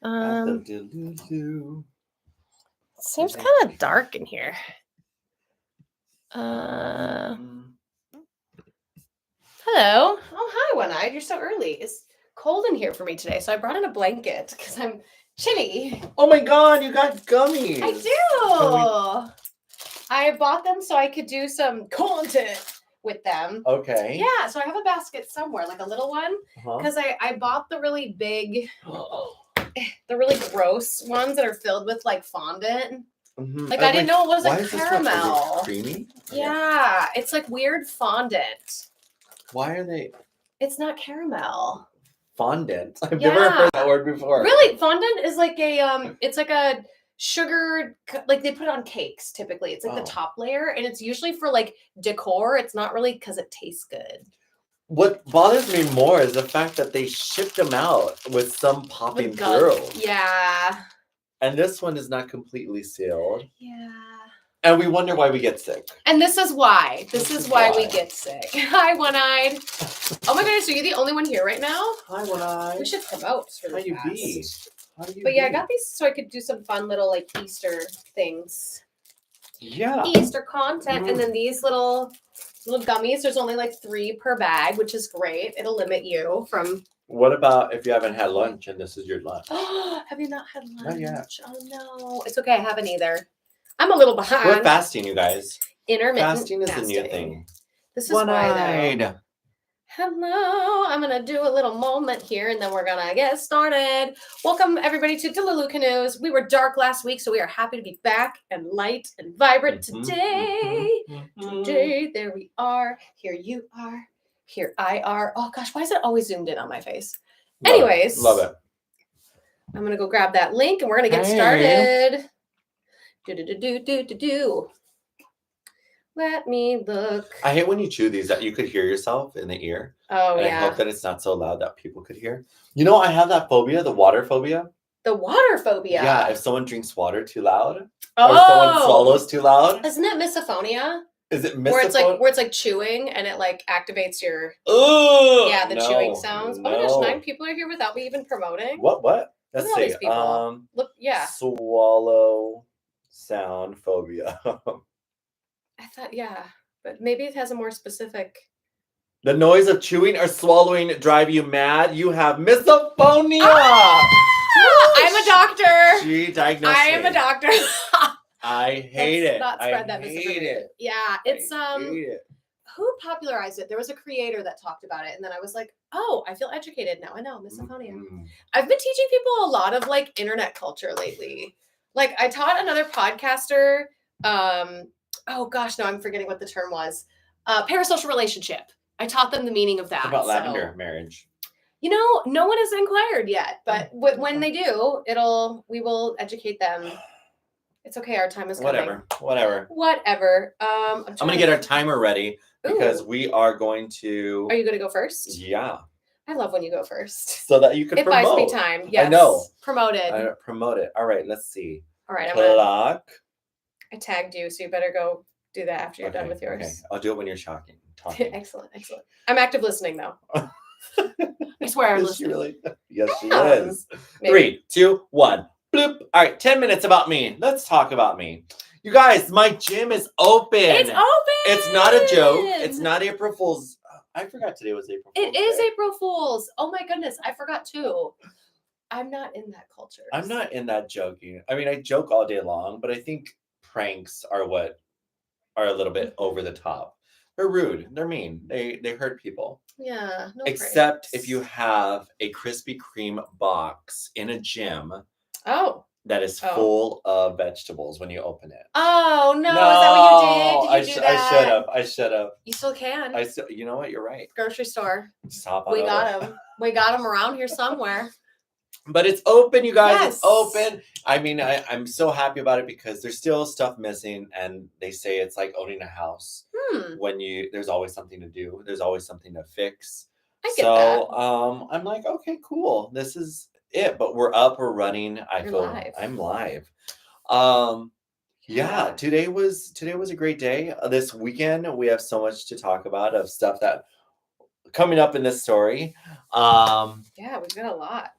Delulu. Seems kind of dark in here. Hello. Oh, hi, One-Eyed. You're so early. It's cold in here for me today, so I brought in a blanket because I'm chilly. Oh my god, you got gummies. I do. I bought them so I could do some content with them. Okay. Yeah, so I have a basket somewhere, like a little one, because I bought the really big, the really gross ones that are filled with like fondant. Mm-hmm. Like I didn't know it was why a is caramel. This one, creamy? Yeah, it's like weird fondant. Why are they? It's not caramel. Fondant. I've never heard that word before. Really, fondant is like a it's like a sugar, like they put it on cakes typically. It's like the top layer, and it's usually for like decor. It's not really because it tastes good. What bothers me more is the fact that they shipped them out with some popping through. Yeah. And this one is not completely sealed. Yeah. And we wonder why we get sick. And this is why. This is why we get sick. Hi, One-Eyed. Oh my goodness, are you the only one here right now? Hi, One-Eyed. We should promote. How you be? But yeah, I got these so I could do some fun little like Easter things. Yeah. Easter content. And then these little gummies. There's only like 3 per bag, which is great. It'll limit you from... What about if you haven't had lunch and this is your lunch? Have you not had lunch? Not yet. Oh no. It's okay, I haven't either. I'm a little behind. We're fasting, you guys. Intermittent fasting is the new thing. This is why though. Hello, I'm going to do a little moment here and then we're going to get started. Welcome everybody to Delulu Canoes. We were dark last week, so we are happy to be back and light and vibrant today. Today, there we are. Here you are. Here I are. Oh gosh, why is it always zoomed in on my face? Anyways. Love it. I'm going to go grab that link and we're going to get started. Let me look. I hate when you chew these that you could hear yourself in the ear. Oh, and yeah. I hope that it's not so loud that people could hear. You know, I have that phobia, the water phobia. The water phobia? Yeah, if someone drinks water too loud. Or someone swallows too loud. Isn't it misophonia? Is it misophonia? Where it's like chewing and it like activates your... Ooh! Yeah, the chewing sounds. Oh my gosh, 9 people are here without me even promoting. What? Let's see. These people. Look, yeah. Swallow sound phobia. I thought, yeah, but maybe it has a more specific. The noise of chewing or swallowing drive you mad? You have misophonia. I'm a doctor. She diagnosed I am a doctor. I hate it. Not spread that hate it. Yeah, it's I hate it. Who popularized it? There was a creator that talked about it, and then I was like, oh, I feel educated now. I know misophonia. Mm-hmm. I've been teaching people a lot of like internet culture lately. Like I taught another podcaster. Oh gosh, no, I'm forgetting what the term was. Parasocial relationship. I taught them the meaning of that. About lavender marriage. You know, no one has inquired yet, but when they do, we will educate them. It's okay. Our time is coming. Whatever. I'm going to get our timer ready because we are going to... Are you going to go first? Yeah. I love when you go first. So that you can promote. It buys me time. Yes. I know. Promote it. All right, let's see. All right. Clock. I tagged you, so you better go do that after you're done with yours. Okay. I'll do it when you're talking. Excellent. Excellent. I'm active listening, though. I swear I'm listening. Really? Yes, she is. Maybe. 3, 2, 1. Bloop. All right, 10 minutes about me. Let's talk about me. You guys, my gym is open. It's open. It's not a joke. It's not April Fool's. I forgot today was April Fool's. It is April Fool's. Oh my goodness, I forgot too. I'm not in that culture. I'm not in that joking. I mean, I joke all day long, but I think pranks are what are a little bit over the top. They're rude. They're mean. They hurt people. Yeah. No Except pranks. if you have a Krispy Kreme box in a gym. Oh. That is full of vegetables when you open it. Oh no! Is that what you did? Did you do that? I should have. You still can. You know what? You're right. Grocery store. Stop. We got them. We got them around here somewhere. But it's open, you guys. Yes. It's open. I mean, I'm so happy about it because there's still stuff missing, and they say it's like owning a house. When there's always something to do. There's always something to fix. I get that. I'm like, okay, cool. This is it. But we're up. We're running. I'm live. Yeah. Today was a great day. This weekend we have so much to talk about of stuff that coming up in this story. Yeah, we've got a lot.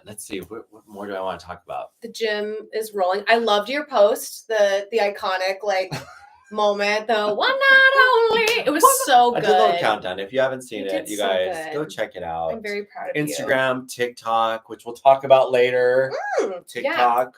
Let's see. What more do I want to talk about? The gym is rolling. I loved your post, the iconic moment, the one night only. It was so good. I did a little countdown. If you haven't seen it, you guys go check it out. I'm very proud of Instagram, TikTok, which we'll talk about later. TikTok.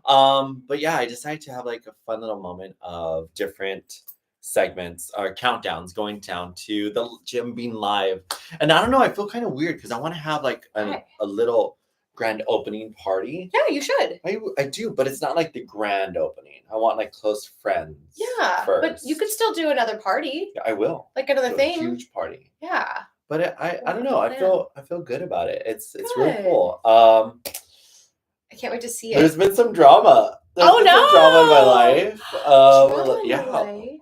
Yeah. But yeah, I decided to have like a fun little moment of different segments or countdowns going down to the gym being live. And I don't know, I feel kind of weird because I want to have like a little grand opening party. Yeah, you should. I do, but it's not like the grand opening. I want like close friends. Yeah, first. But you could still do another party. Yeah, I will. Like another thing. A huge party. Yeah. But I don't know. I feel good about it. It's really cool. I can't wait to see it. There's been some drama. Some drama in my life. Drama in your life?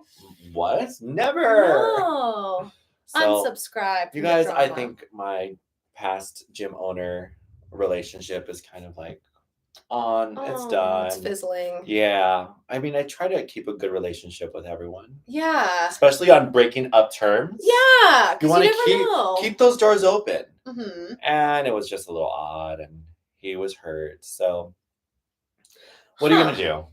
What? Never. No. So, unsubscribe. You guys, I think my past gym owner relationship is kind of like it's done. It's fizzling. Yeah. I mean, I try to keep a good relationship with everyone. Yeah. Especially on breaking up terms. Yeah. You want to keep those doors open. Mm-hmm. And it was just a little odd and he was hurt. So what are you going to do?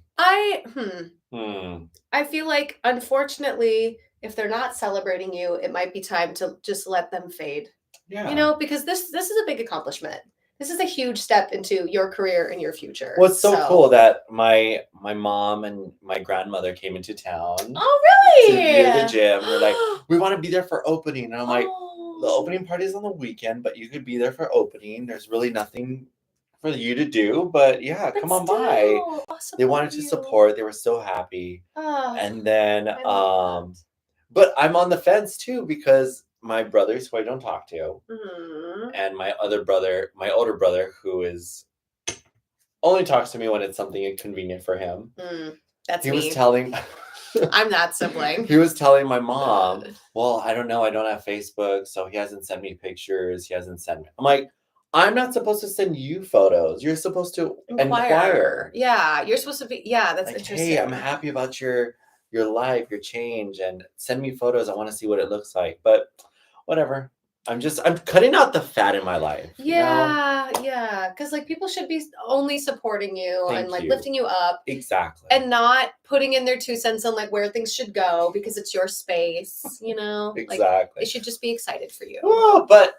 I feel like, unfortunately, if they're not celebrating you, it might be time to just let them fade. Yeah. You know, because this is a big accomplishment. This is a huge step into your career and your future. Well, it's so cool that my mom and my grandmother came into town. Oh, really? To view the gym. They're like, we want to be there for opening. And I'm like, the opening party is on the weekend, but you could be there for opening. There's really nothing for you to do, but yeah, come on by. They wanted to support. They were so happy. And then, but I'm on the fence too because my brothers, who I don't talk to, and my older brother, who is only talks to me when it's something inconvenient for him. That's he me. Was telling. I'm that sibling. He was telling my mom, well, I don't know. I don't have Facebook, so he hasn't sent me pictures. He hasn't sent me. I'm like, I'm not supposed to send you photos. You're supposed to inquire. Yeah, you're supposed to be. Yeah, that's like, interesting. Hey, I'm happy about your life, your change, and send me photos. I want to see what it looks like. But whatever. I'm cutting out the fat in my life. Yeah, yeah. Because like people should be only supporting you and like lifting you up. Exactly. And not putting in their 2 cents on like where things should go because it's your space. You know. Exactly. Like, they should just be excited for you. Oh, but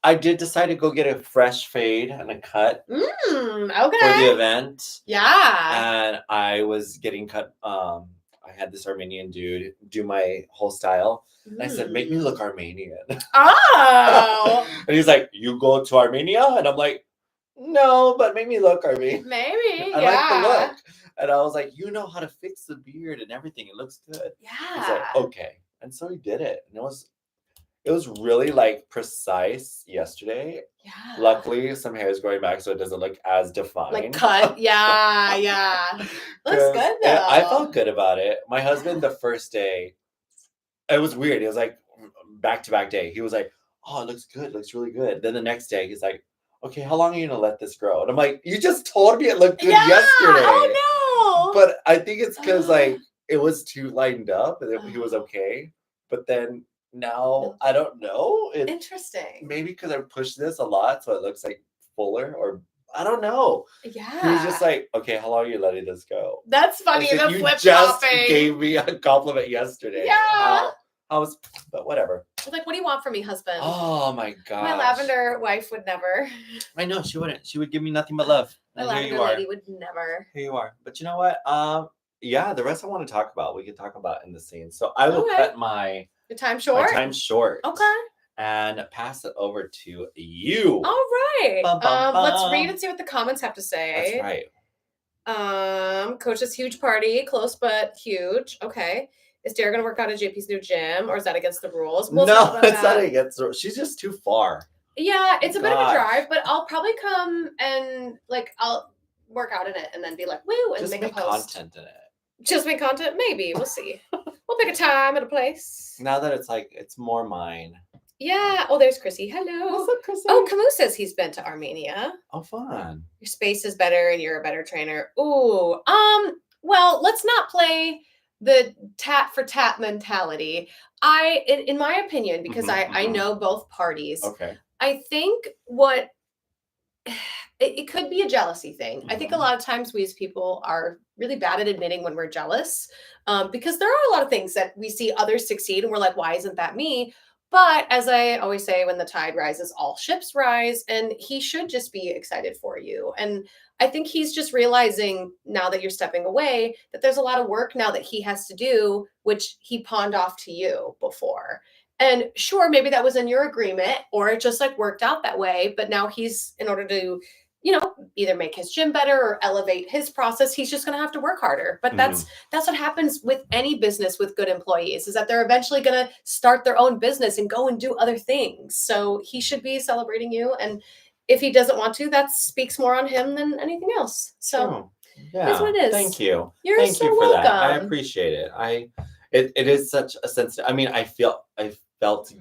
I did decide to go get a fresh fade and a cut. Okay. For the event. Yeah. And I was getting cut. I had this Armenian dude do my whole style. And I said, make me look Armenian. Oh. And he's like, you go to Armenia? And I'm like, no, but make me look Armenian. Maybe. I like the look. And I was like, you know how to fix the beard and everything. It looks good. Yeah. He's like, okay. And so he did it. And it was really like precise yesterday. Yeah. Luckily, some hair is growing back, so it doesn't look as defined. Like cut. Yeah, yeah. Looks good though. I felt good about it. My husband, the first day, it was weird. It was like back-to-back day. He was like, oh, it looks good. It looks really good. Then the next day, he's like, okay, how long are you going to let this grow? And I'm like, you just told me it looked good yesterday. Oh, no. But I think it's because like it was too lined up and he was okay. But then now, I don't know. Interesting. Maybe because I pushed this a lot, so it looks like fuller, or I don't how. Yeah. He was just like, okay, how long are you letting this go? That's funny. Said, the you flip just flopping. Gave me a compliment yesterday. Yeah. But whatever. I was like, what do you want from me, husband? Oh my god. My lavender wife would never. I know, she wouldn't. She would give me nothing but love. My lavender lady would never. Here you are. But you know what? Yeah, the rest I want to talk about, we can talk about in the scene. So I will cut my time short. Okay. And pass it over to you. All right. Bum, bum, bum. Let's read and see what the comments have to say. That's right. Coach's huge party, close but huge. Okay. Is Dara going to work out at JP's new gym, or is that against the rules? No, it's not against the rules. She's just too far. Yeah, it's a bit of a drive, but I'll probably come and I'll work out in it and then be like, woo, and just make a post. Content in it. Just make content? Maybe. We'll see. We'll pick a time and a place. Now that it's more mine. Yeah. Oh, there's Chrissy. Hello. What's up, Chrissy? Oh, Camus says he's been to Armenia. Oh, fun. Your space is better and you're a better trainer. Ooh. Well, let's not play the tat for tat mentality. In my opinion, because I know both parties. Okay. I think what it could be a jealousy thing. I think a lot of times we as people are really bad at admitting when we're jealous, because there are a lot of things that we see others succeed and we're like, why isn't that me? But as I always say, when the tide rises, all ships rise, and he should just be excited for you. And I think he's just realizing now that you're stepping away that there's a lot of work now that he has to do, which he pawned off to you before. And sure, maybe that was in your agreement or it just like worked out that way. But now he's, in order to, either make his gym better or elevate his process, he's just going to have to work harder. But that's what happens with any business with good employees, is that they're eventually going to start their own business and go and do other things. So he should be celebrating you. And if he doesn't want to, that speaks more on him than anything else. So that's what it is. Thank you. Thank you for that. I appreciate it. It is such a sensitive. I mean, I felt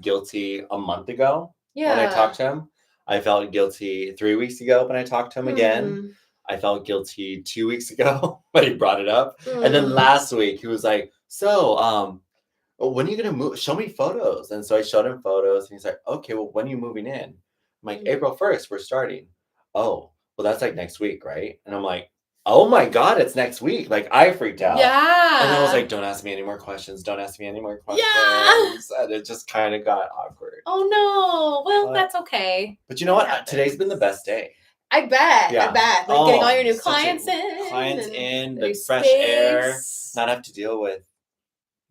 guilty a month ago when I talked to him. I felt guilty 3 weeks ago when I talked to him again. I felt guilty 2 weeks ago when he brought it up. And then last week he was like, so, when are you going to move? Show me photos. And so I showed him photos and he's like, okay, well, when are you moving in? I'm like, April 1st, we're starting. Oh, well, that's like next week, right? And I'm like, oh my God, it's next week. Like, I freaked out. Yeah. And I was like, don't ask me any more questions. Don't ask me any more questions. Yeah. And it just kind of got awkward. Oh, no. Well, that's okay. But you know what? Today's been the best day. I bet. Yeah. I bet. Like getting all your new clients in. The fresh air. Not have to deal with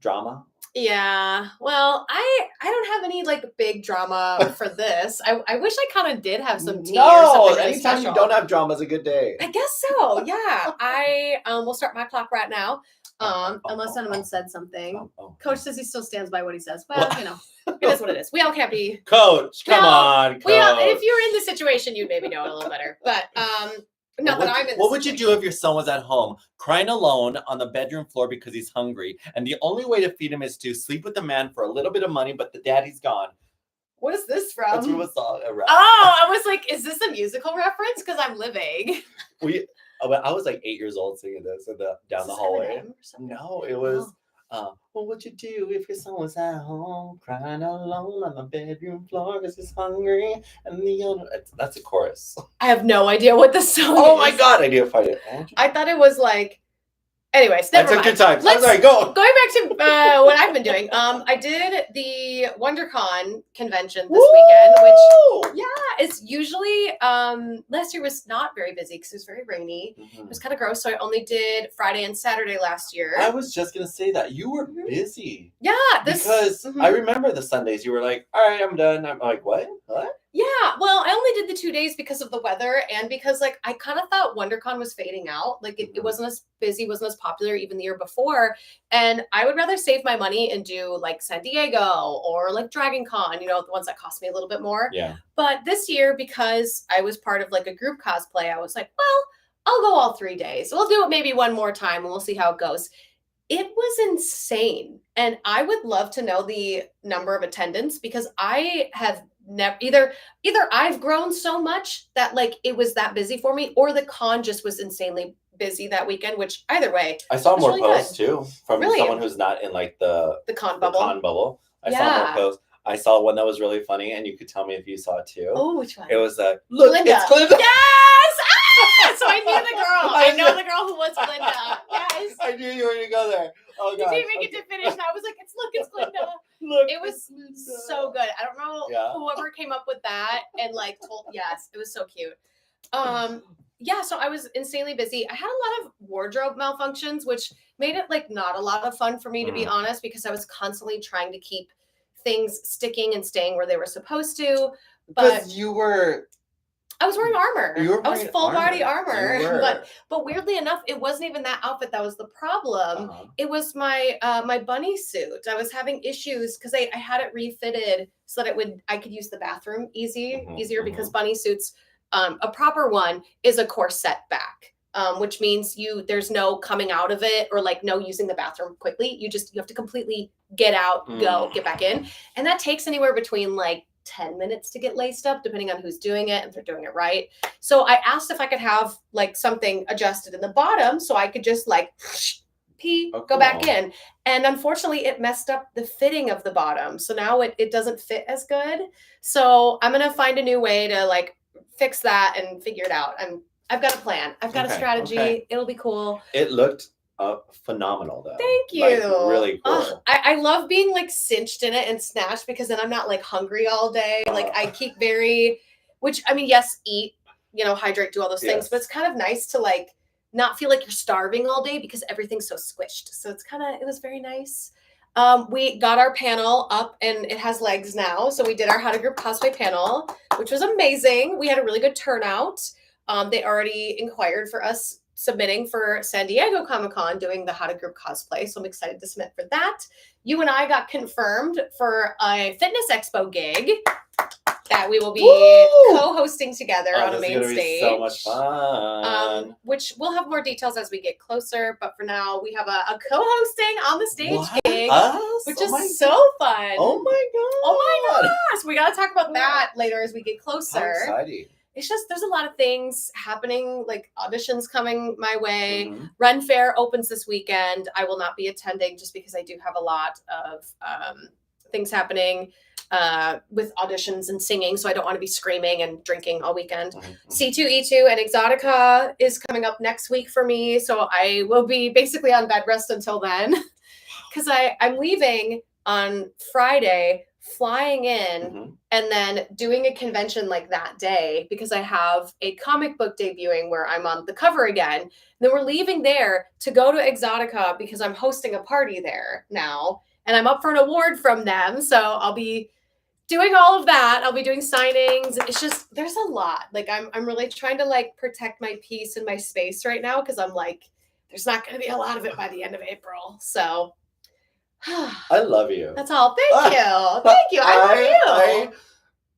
drama. Yeah. Well, I don't have any like big drama for this. I wish I kind of did have some tea or something really anytime special. You don't have drama is a good day. I guess so. Yeah. I will start my clock right now. Unless anyone said something. Coach says he still stands by what he says. Well, it is what it is. We all can't be. Coach, come on. Coach. If you're in the situation, you'd maybe know it a little better. But not that I'm in. What would you do if your son was at home crying alone on the bedroom floor because he's hungry, and the only way to feed him is to sleep with the man for a little bit of money, but the daddy's gone? What is this from? That's from a song. Oh, I was like, is this a musical reference? Because I'm living. I was like 8 years old singing this down the hallway. No, it was. What would you do if your son was at home crying alone on the bedroom floor because he's hungry? And that's a chorus. I have no idea what the song is. Oh my God, I need to find it. I thought it was like. Anyways, never mind. Good time. I'm sorry, go. Going back to what I've been doing. I did the WonderCon convention this weekend, which is usually last year was not very busy because it was very rainy. It was kind of gross, so I only did Friday and Saturday last year. I was just gonna say that you were busy. Yeah, because I remember the Sundays you were like, "All right, I'm done." I'm like, "What? What?" Yeah, well, I only did the 2 days because of the weather and because like I kind of thought WonderCon was fading out. Like it wasn't as busy, wasn't as popular even the year before. And I would rather save my money and do like San Diego or like Dragon Con, the ones that cost me a little bit more. Yeah. But this year, because I was part of like a group cosplay, I was like, well, I'll go all 3 days. We'll do it maybe one more time and we'll see how it goes. It was insane. And I would love to know the number of attendants because I have never either I've grown so much that like it was that busy for me, or the con just was insanely busy that weekend, which either way. I saw more posts too from someone who's not in like the con bubble. I saw more posts. I saw one that was really funny, and you could tell me if you saw it too. Oh, which one? It was look, Glinda. It's Glinda. Yes! So I knew the girl. I know the girl who was Glinda. Yes. I knew you were going to go there. Oh, God. You didn't make it to finish. And I was like, it's Glinda. Look, it was so good. I don't know whoever came up with that and like yes, it was so cute. So I was insanely busy. I had a lot of wardrobe malfunctions, which made it like not a lot of fun for me, to be honest, because I was constantly trying to keep things sticking and staying where they were supposed to. But I was wearing armor. I was full body armor. But weirdly enough, it wasn't even that outfit that was the problem. It was my my bunny suit. I was having issues because I had it refitted so that I could use the bathroom easier because bunny suits, a proper one is a corset back. Which means there's no coming out of it or like no using the bathroom quickly. You have to completely get out, go, get back in. And that takes anywhere between like 10 minutes to get laced up, depending on who's doing it and if they're doing it right. So I asked if I could have like something adjusted in the bottom so I could just like pee, Oh, go back cool. in. And unfortunately, it messed up the fitting of the bottom. So now it doesn't fit as good. So I'm going to find a new way to like fix that and figure it out. I've got a plan. I've got a strategy. Okay. It'll be cool. It looked phenomenal though. Thank you. Like, really cool. I love being like cinched in it and snatched because then I'm not like hungry all day. Like I keep which I mean, yes, eat, hydrate, do all those things, but it's kind of nice to like not feel like you're starving all day because everything's so squished. So it was very nice. We got our panel up and it has legs now. So we did our How to Group cosplay panel, which was amazing. We had a really good turnout. They already inquired for us submitting for San Diego Comic-Con doing the How to Group cosplay. So I'm excited to submit for that. You and I got confirmed for a Fitness Expo gig that we will be co-hosting together on a main stage. So much fun. Which we'll have more details as we get closer. But for now, we have a co-hosting on the stage gig, which is so fun. Oh my gosh. We got to talk about that later as we get closer. How exciting. It's just, there's a lot of things happening, like auditions coming my way. Mm-hmm. Ren Fair opens this weekend. I will not be attending just because I do have a lot of things happening with auditions and singing. So I don't want to be screaming and drinking all weekend. Mm-hmm. C2E2 and Exotica is coming up next week for me. So I will be basically on bed rest until then because I'm leaving on Friday, flying in and then doing a convention like that day because I have a comic book debuting where I'm on the cover again. And then we're leaving there to go to Exotica because I'm hosting a party there now and I'm up for an award from them. So I'll be doing all of that. I'll be doing signings. It's just, there's a lot. Like I'm really trying to like protect my peace and my space right now because I'm like, there's not going to be a lot of it by the end of April. So I love you. That's all. Thank you. Thank you. I love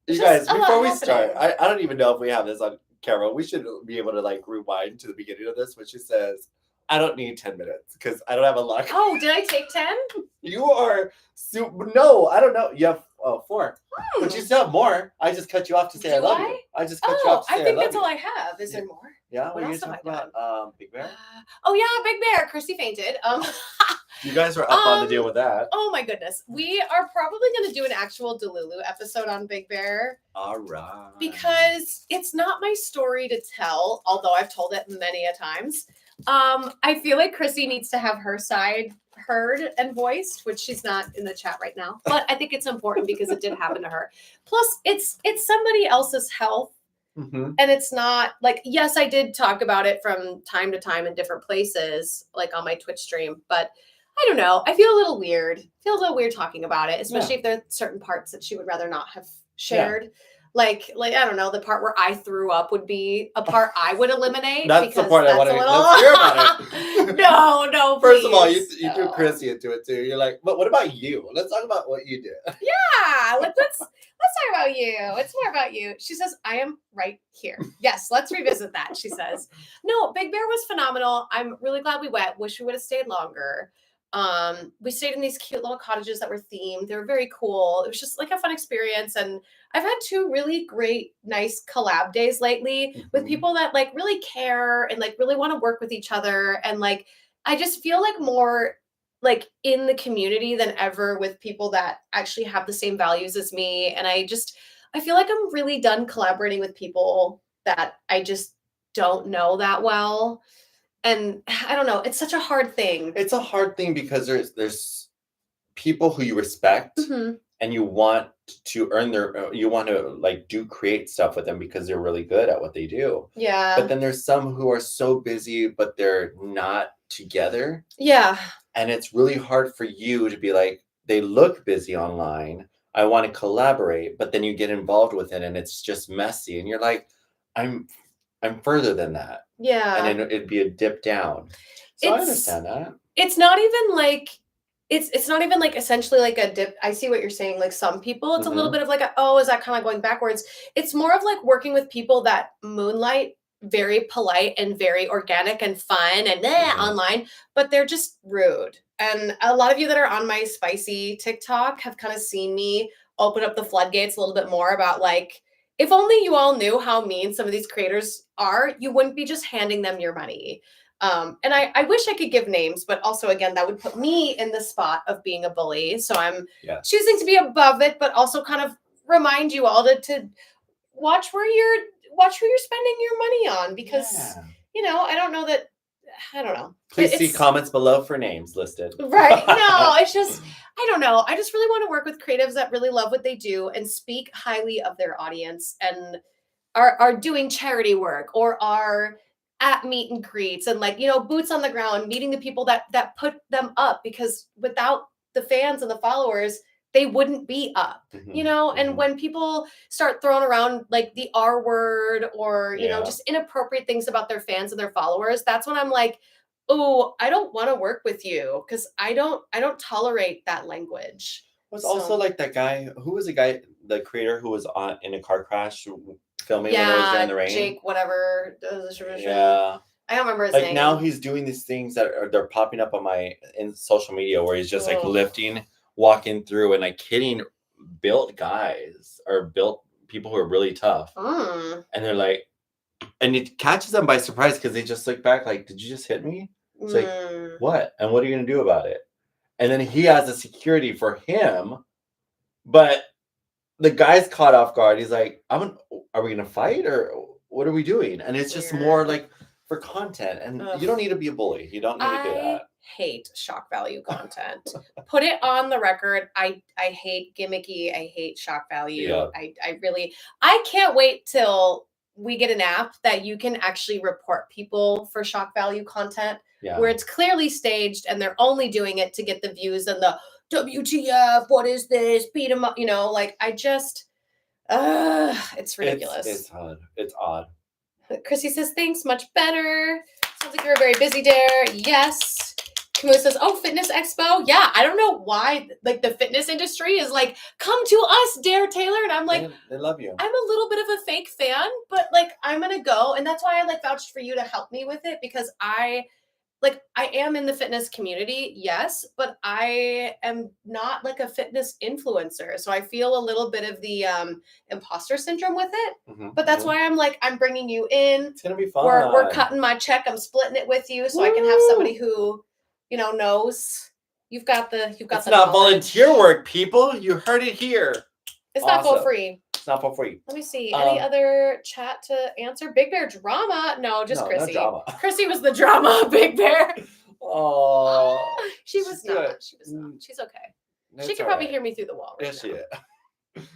you. You guys, before we start, I don't even know if we have this on camera. We should be able to like rewind to the beginning of this when she says, I don't need 10 minutes because I don't have a lot. Oh, did I take 10? You are no, I don't know. You have 4. But you still have more. I just cut you off to say I love you. I just cut you off to say I love you. I think that's all I have. Is there more? Yeah, what are you talking about? Big Bear? Big Bear. Chrissy fainted. You guys were up on the deal with that. Oh my goodness. We are probably going to do an actual Delulu episode on Big Bear. All right. Because it's not my story to tell, although I've told it many a times. I feel like Chrissy needs to have her side heard and voiced, which she's not in the chat right now. But I think it's important because it did happen to her. Plus, it's somebody else's health. Mm-hmm. And it's not like, yes, I did talk about it from time to time in different places, like on my Twitch stream, but I don't know. I feel a little weird. Feel a little weird talking about it, especially if there are certain parts that she would rather not have shared. Yeah. Like I don't know, the part where I threw up would be a part I would eliminate. That's the part I want to hear about it. No, First please. of all, you threw Chrissy into it too. You're like, but what about you? Let's talk about what you did. Yeah, let's talk about you. It's more about you. She says, I am right here. Yes, let's revisit that, she says. No, Big Bear was phenomenal. I'm really glad we went. Wish we would have stayed longer. We stayed in these cute little cottages that were themed. They were very cool. It was just like a fun experience. And I've had 2 really great, nice collab days lately with people that like really care and like really want to work with each other. And like, I just feel like more like in the community than ever with people that actually have the same values as me. And I feel like I'm really done collaborating with people that I just don't know that well. And I don't know, it's such a hard thing. It's a hard thing because there's people who you respect and you want to you want to like create stuff with them because they're really good at what they do. Yeah. But then there's some who are so busy, but they're not together. Yeah. And it's really hard for you to be like, they look busy online. I want to collaborate, but then you get involved with it and it's just messy. And you're like, I'm further than that. Yeah. And it'd be a dip down. So I understand that. It's not even like, it's not even like essentially like a dip. I see what you're saying. Like some people, it's a little bit of like, is that kind of going backwards? It's more of like working with people that moonlight very polite and very organic and fun and online, but they're just rude. And a lot of you that are on my spicy TikTok have kind of seen me open up the floodgates a little bit more about like, if only you all knew how mean some of these creators are, you wouldn't be just handing them your money. And I wish I could give names, but also, again, that would put me in the spot of being a bully. So I'm choosing to be above it, but also kind of remind you all to watch who you're spending your money on, because, I don't know that, I don't know. Please see comments below for names listed. Right. No, it's just, I don't know. I just really want to work with creatives that really love what they do and speak highly of their audience and are doing charity work or are at meet and greets and boots on the ground, meeting the people that put them up, because without the fans and the followers, they wouldn't be up, and when people start throwing around like the R word or, just inappropriate things about their fans and their followers, that's when I'm like, oh, I don't want to work with you, because I don't tolerate that language. Was also like that guy, the creator who was in a car crash filming when it was in the rain. Jake, whatever. Yeah. I don't remember his name. Like now he's doing these things they're popping up on in social media where he's just like lifting, walking through, and like hitting built guys or built people who are really tough. And they're like, and it catches them by surprise because they just look back like, did you just hit me? It's like, what? And what are you going to do about it? And then he has a security for him, but the guy's caught off guard. He's like, are we going to fight or what are we doing? And it's just more like for content. And you don't need to be a bully. You don't need to do that. I hate shock value content. Put it on the record. I hate gimmicky. I hate shock value. Yeah. I can't wait till we get an app that you can actually report people for shock value content, where it's clearly staged and they're only doing it to get the views and the WTF, what is this? Beat them up, it's ridiculous. It's odd. Chrissy says, thanks, much better. Sounds like you're very busy, Dare. Yes. Camille says, oh, fitness expo. Yeah, I don't know why, like, the fitness industry is like, come to us, Dare Taylor. And I'm like, they love you. I'm a little bit of a fake fan, but like, I'm going to go. And that's why I vouched for you to help me with it, because I am in the fitness community, yes, but I am not like a fitness influencer. So I feel a little bit of the imposter syndrome with it. But that's why I'm bringing you in. It's going to be fun. We're cutting my check. I'm splitting it with you so I can have somebody who, knows. You've got the It's not volunteer work, people. You heard it here. It's not for free. It's not for free. Let me see. Any other chat to answer? Big Bear drama? No, just Chrissy. No drama. Chrissy was the drama. Big Bear. Oh, she was not. She's okay. She can probably hear me through the wall right now. She is.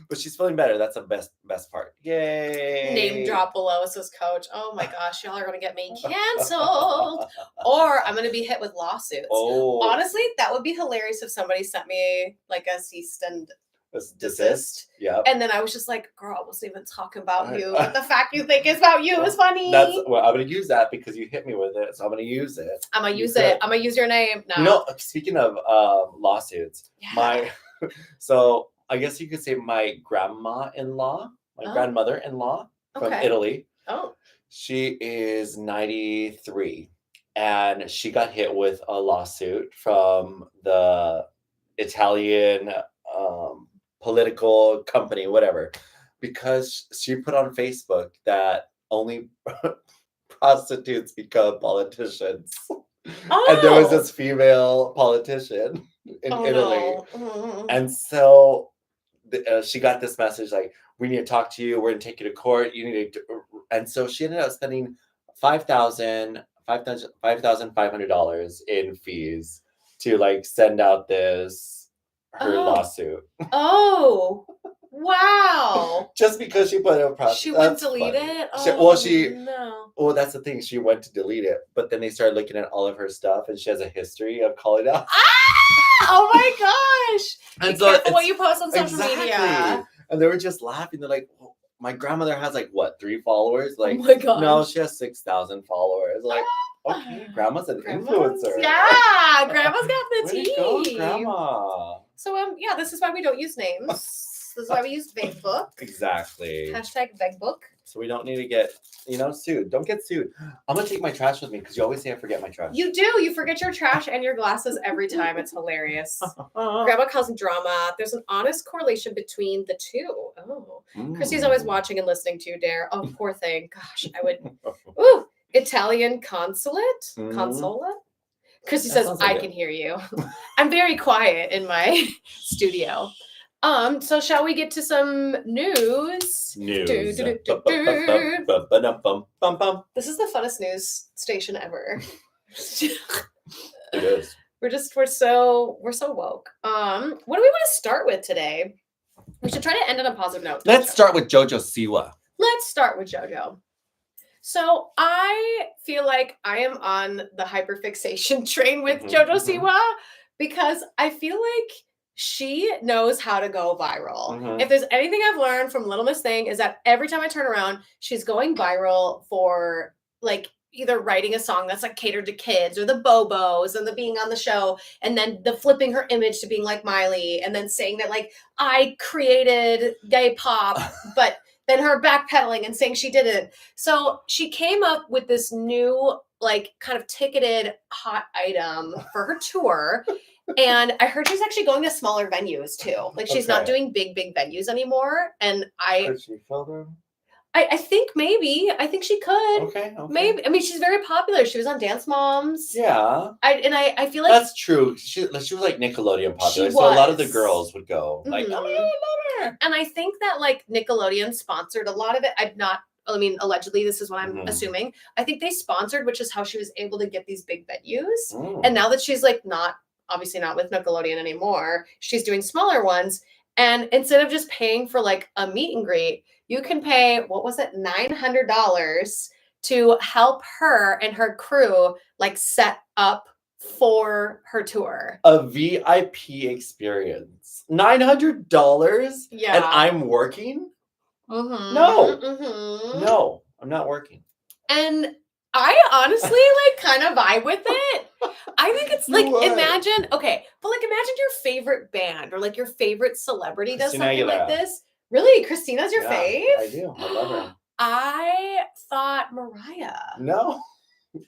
But she's feeling better. That's the best part. Yay. Name drop below, says Coach. Oh my gosh, y'all are going to get me canceled. Or I'm going to be hit with lawsuits. Oh. Honestly, that would be hilarious if somebody sent me like a cease and desist. Yeah. And then I was just like, girl, I wasn't even talking about you. But the fact you think it's about you is funny. I'm going to use that because you hit me with it. So I'm going to use it. I'm going to use it. I'm going to use your name. No. Speaking of lawsuits, so I guess you could say my grandmother-in-law from Italy. Oh. She is 93 and she got hit with a lawsuit from the Italian political company, whatever, because she put on Facebook that only prostitutes become politicians. And there was this female politician in Italy. No. And so she got this message like, we need to talk to you. We're going to take you to court. You need to. And so she ended up spending $5,500 in fees to send out her lawsuit. Oh, wow. Just because she put it on She went to delete it? No. Well, that's the thing. She went to delete it, but then they started looking at all of her stuff and she has a history of calling out. Oh my gosh. And Be careful what you post on social media. And they were just laughing. They're like, well, my grandmother has 3 followers? Oh my gosh. No, she has 6,000 followers. Okay, grandma's an influencer. Yeah, grandma's got the tea. Go, grandma. So this is why we don't use names. This is why we use Vegbook. Exactly. #Vegbook. So we don't need to get, sued. Don't get sued. I'm going to take my trash with me because you always say I forget my trash. You do. You forget your trash and your glasses every time. It's hilarious. Grandma calls drama. There's an honest correlation between the two. Oh. Chrissy's always watching and listening to you, Dare. Oh, poor thing. Gosh, I would. Ooh. Italian consulate? Consulate? Chrissy says, I can hear you. I'm very quiet in my studio. So shall we get to some news? News. This is the funnest news station ever. It is. We're so woke. What do we want to start with today? We should try to end on a positive note. Let's start with JoJo Siwa. Let's start with JoJo. So I feel like I am on the hyperfixation train with JoJo Siwa because I feel like she knows how to go viral. If there's anything I've learned from Little Miss Thing is that every time I turn around, she's going viral for like either writing a song that's like catered to kids or the Bobos and the being on the show and then the flipping her image to being like Miley and then saying that like I created gay pop, but then her backpedaling and saying she didn't. So she came up with this new like kind of ticketed hot item for her tour. And I heard she's actually going to smaller venues too. Like she's not doing big venues anymore. And Could she fill them? I think maybe. I think she could. Okay. Maybe. I mean, she's very popular. She was on Dance Moms. Yeah. I feel like that's true. She was like Nickelodeon popular, so a lot of the girls would go like, oh my God, I love her. And I think that like Nickelodeon sponsored a lot of it. Allegedly, this is what I'm assuming. I think they sponsored, which is how she was able to get these big venues. And now that she's like obviously not with Nickelodeon anymore, she's doing smaller ones. And instead of just paying for like a meet and greet, you can pay, what was it, $900 to help her and her crew like set up for her tour. A VIP experience. $900? Yeah. And I'm working? No, I'm not working. And I honestly like kind of vibe with it. I think it's like, imagine your favorite band or like your favorite celebrity does something like this. Really? Christina's your fave? I do. I love her. I thought Mariah. No.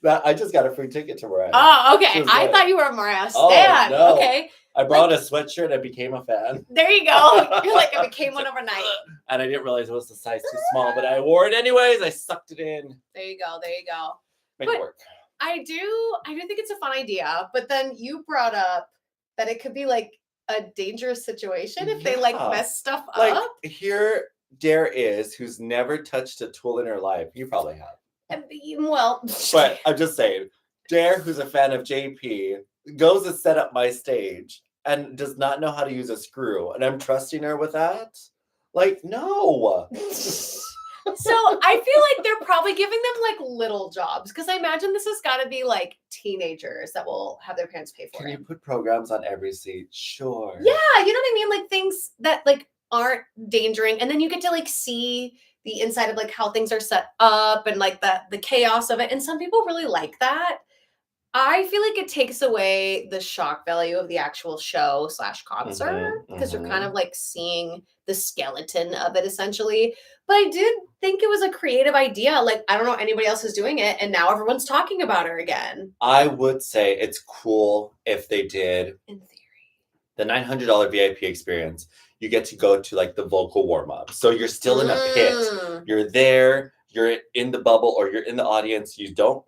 I just got a free ticket to Mariah. Oh, okay. I thought you were a Mariah stan. No. Okay. I brought a sweatshirt and became a fan. There you go. You're like, I became one overnight. And I didn't realize it was a size too small, but I wore it anyways. I sucked it in. There you go. Make it work. I do think it's a fun idea, but then you brought up that it could be like a dangerous situation if they like mess stuff up. Like here Dare is, who's never touched a tool in her life. You probably have. Well, but I'm just saying, Dare, who's a fan of JP, goes to set up my stage and does not know how to use a screw, and I'm trusting her with that. Like, no. So I feel like they're probably giving them like little jobs because I imagine this has got to be like teenagers that will have their parents pay for it. Can you put programs on every seat? Sure. Yeah, you know what I mean? Like things that like aren't endangering, and then you get to like see the inside of like how things are set up and like the chaos of it. And some people really like that. I feel like it takes away the shock value of the actual show / concert because you're kind of like seeing the skeleton of it essentially. But I did think it was a creative idea. Like, I don't know anybody else is doing it, and now everyone's talking about her again. I would say it's cool if they did. In theory. The $900 VIP experience, you get to go to like the vocal warm-up. So you're still in a pit. You're there, you're in the bubble, or you're in the audience. You don't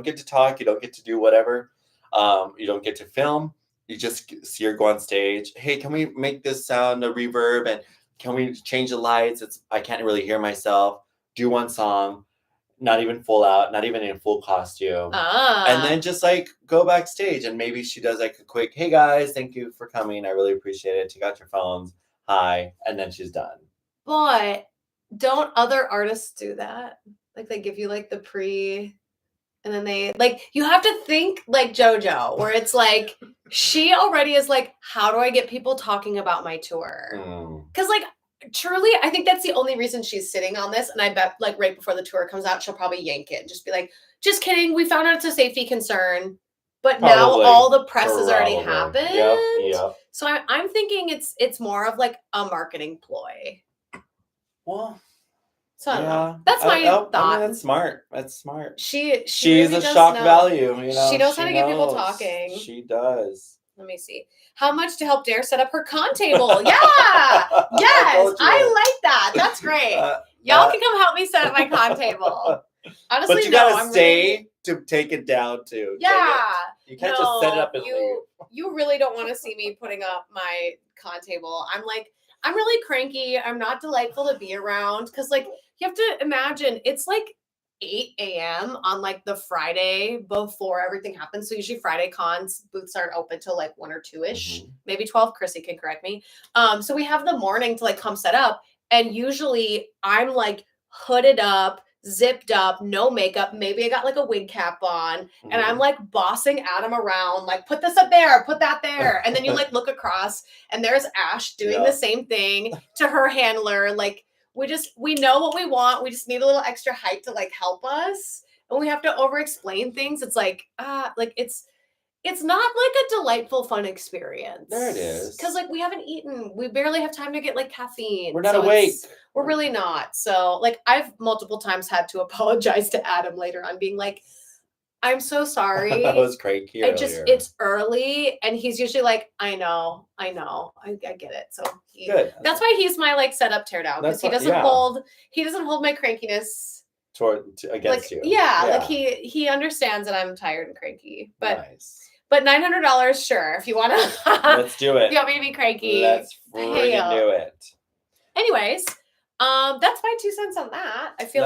get to talk. You don't get to do whatever. You don't get to film. You just see her go on stage. Hey, can we make this sound a reverb? And can we change the lights? I can't really hear myself. Do one song, not even full out, not even in full costume. And then just like go backstage and maybe she does like a quick, hey guys, thank you for coming. I really appreciate it. Take out your phones. Hi. And then she's done. But don't other artists do that? Like they give you like the and then they like, you have to think like JoJo, where it's like, she already is like, how do I get people talking about my tour? Because like, truly, I think that's the only reason she's sitting on this. And I bet like right before the tour comes out, she'll probably yank it and just be like, just kidding. We found out it's a safety concern. But now all the press has already happened. Yep. So I'm thinking it's more of like a marketing ploy. Well, so I don't know. That's my thought. I mean, that's smart. That's smart. She's really a shock value. You know, she knows how to get people talking. She does. Let me see. How much to help Dare set up her con table? Yeah. Yes. I like that. That's great. Y'all can come help me set up my con table. Honestly, but you gotta stay to take it down too. Yeah. You can't just set it up and leave. You really don't want to see me putting up my con table. I'm really cranky. I'm not delightful to be around because like you have to imagine it's like 8 a.m. on like the Friday before everything happens. So usually Friday cons booths aren't open till like 1 or 2-ish, maybe 12. Chrissy can correct me. So we have the morning to like come set up. And usually I'm like hooded up, zipped up, no makeup. Maybe I got like a wig cap on and I'm like bossing Adam around, like put this up there, put that there. And then you like look across and there's Ash doing the same thing to her handler. Like we know what we want. We just need a little extra height to like help us. And we have to over explain things. It's like it's not like a delightful, fun experience. There it is. Because like we haven't eaten. We barely have time to get like caffeine. We're not awake. We're really not. So like I've multiple times had to apologize to Adam later on being like, I'm so sorry. I was cranky earlier. It's early. And he's usually like, I know. I get it. So that's why he's my like setup tear down. Because he doesn't hold my crankiness against you. Yeah, like he understands that I'm tired and cranky. But $900, sure. If you want to, let's do it. If you want me to be cranky, let's freaking do it. Anyways, that's my 2 cents on that. I feel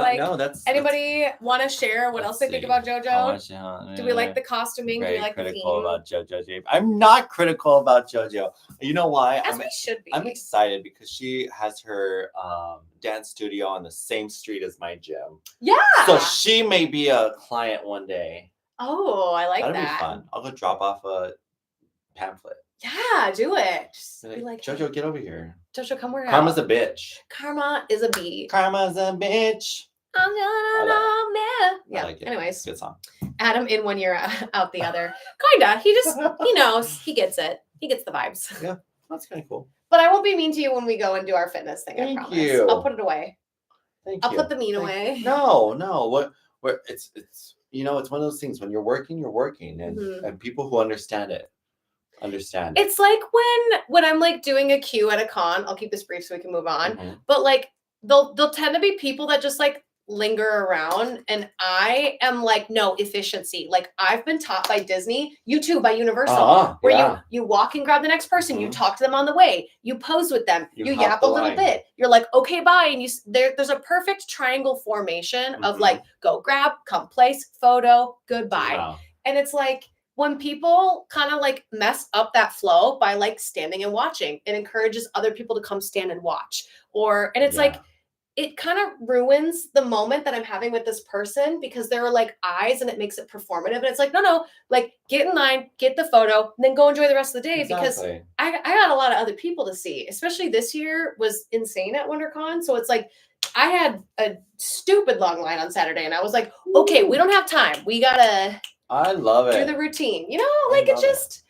anybody want to share what else they think about JoJo? Do we like the costuming? Do we like the theme? Critical about JoJo. I'm not critical about JoJo. You know why? We should be. I'm excited because she has her dance studio on the same street as my gym. Yeah. So she may be a client one day. Oh, I like that. That'd be fun. I'll go drop off a pamphlet. Yeah, do it. Just be like, JoJo, get over here. JoJo, come work out. Karma's a bitch. Karma is a bee. Karma's a bitch. Yeah. Like it. Anyways. Good song. Adam in one ear, out the other. Kinda. He knows. He gets it. He gets the vibes. Yeah. That's kind of cool. But I won't be mean to you when we go and do our fitness thing. I promise. Thank you. I'll put it away. I'll put the mean away. No. It's it's one of those things when you're working, and people who understand it. It's like when I'm like doing a queue at a con, I'll keep this brief so we can move on. But like they'll tend to be people that just like linger around, and I am like, no, efficiency. Like I've been taught by Disney, you too by Universal, where you walk and grab the next person, you talk to them on the way, you pose with them, you yap a little bit, you're like, okay, bye, and there's a perfect triangle formation of like go grab, come place, photo, goodbye. Wow. And it's like when people kind of like mess up that flow by like standing and watching, it encourages other people to come stand and watch. And it's like, it kind of ruins the moment that I'm having with this person because there are like eyes and it makes it performative. And it's like, no, like get in line, get the photo, and then go enjoy the rest of the day because I got a lot of other people to see, especially this year was insane at WonderCon. So it's like, I had a stupid long line on Saturday and I was like, okay, we don't have time. We gotta I love it. Do the routine. Like it just,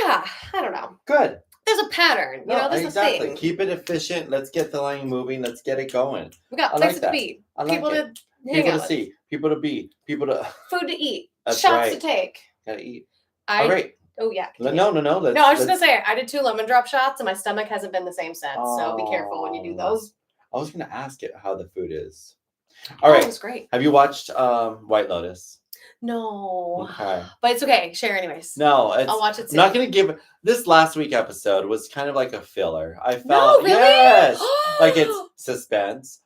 I don't know. Good. There's a pattern, there's a thing. Keep it efficient. Let's get the line moving. Let's get it going. We got places to be. People to hang out with. See. People to be. People to... Food to eat. Shots to take. Gotta eat. All right. Oh, yeah. No. I was just going to say, I did 2 lemon drop shots and my stomach hasn't been the same since. So be careful when you do those. I was going to ask it how the food is. All right. It was great. Have you watched White Lotus? No. Okay. But it's okay. Share anyways. No. I'll watch it soon. I'm not going to give... This last week episode was kind of like a filler. I felt... No, really? Yes! Like it's suspense.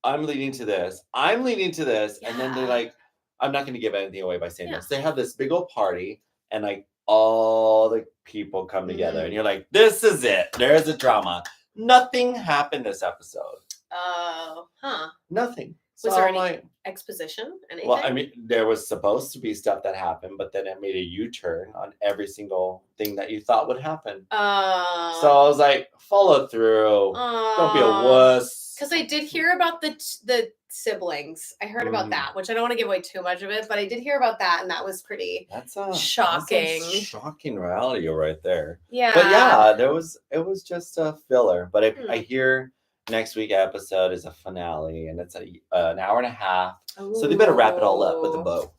I'm leading to this. And then they're like... I'm not going to give anything away by saying this. They have this big old party and like all the people come together and you're like, this is it. There's a drama. Nothing happened this episode. Nothing. Was there any exposition? Anything? Well, I mean, there was supposed to be stuff that happened, but then it made a U-turn on every single thing that you thought would happen. So I was like, follow through. Don't be a wuss. Because I did hear about the siblings. I heard about that, which I don't want to give away too much of it, but I did hear about that, and that was pretty shocking. That's a shocking reality right there. Yeah. But yeah, it was just a filler. But I hear next week episode is a finale, and it's an hour and a half. Ooh. So they better wrap it all up with a bow.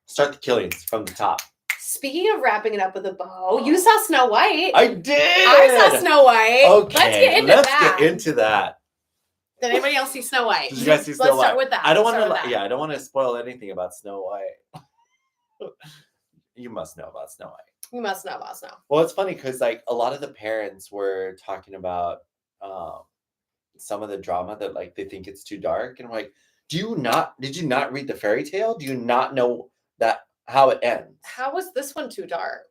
Start the killings from the top. Speaking of wrapping it up with a bow, you saw Snow White. I did. I saw Snow White. Okay, let's get into that. Did anybody else see Snow White? Did you guys see Snow White? Let's start with that. I don't want to spoil anything about Snow White. You must know about Snow White. You must know about Snow. Well, it's funny because like a lot of the parents were talking about some of the drama that like they think it's too dark, and I'm like, did you not read the fairy tale? Do you not know that how it ends? How was this one too dark?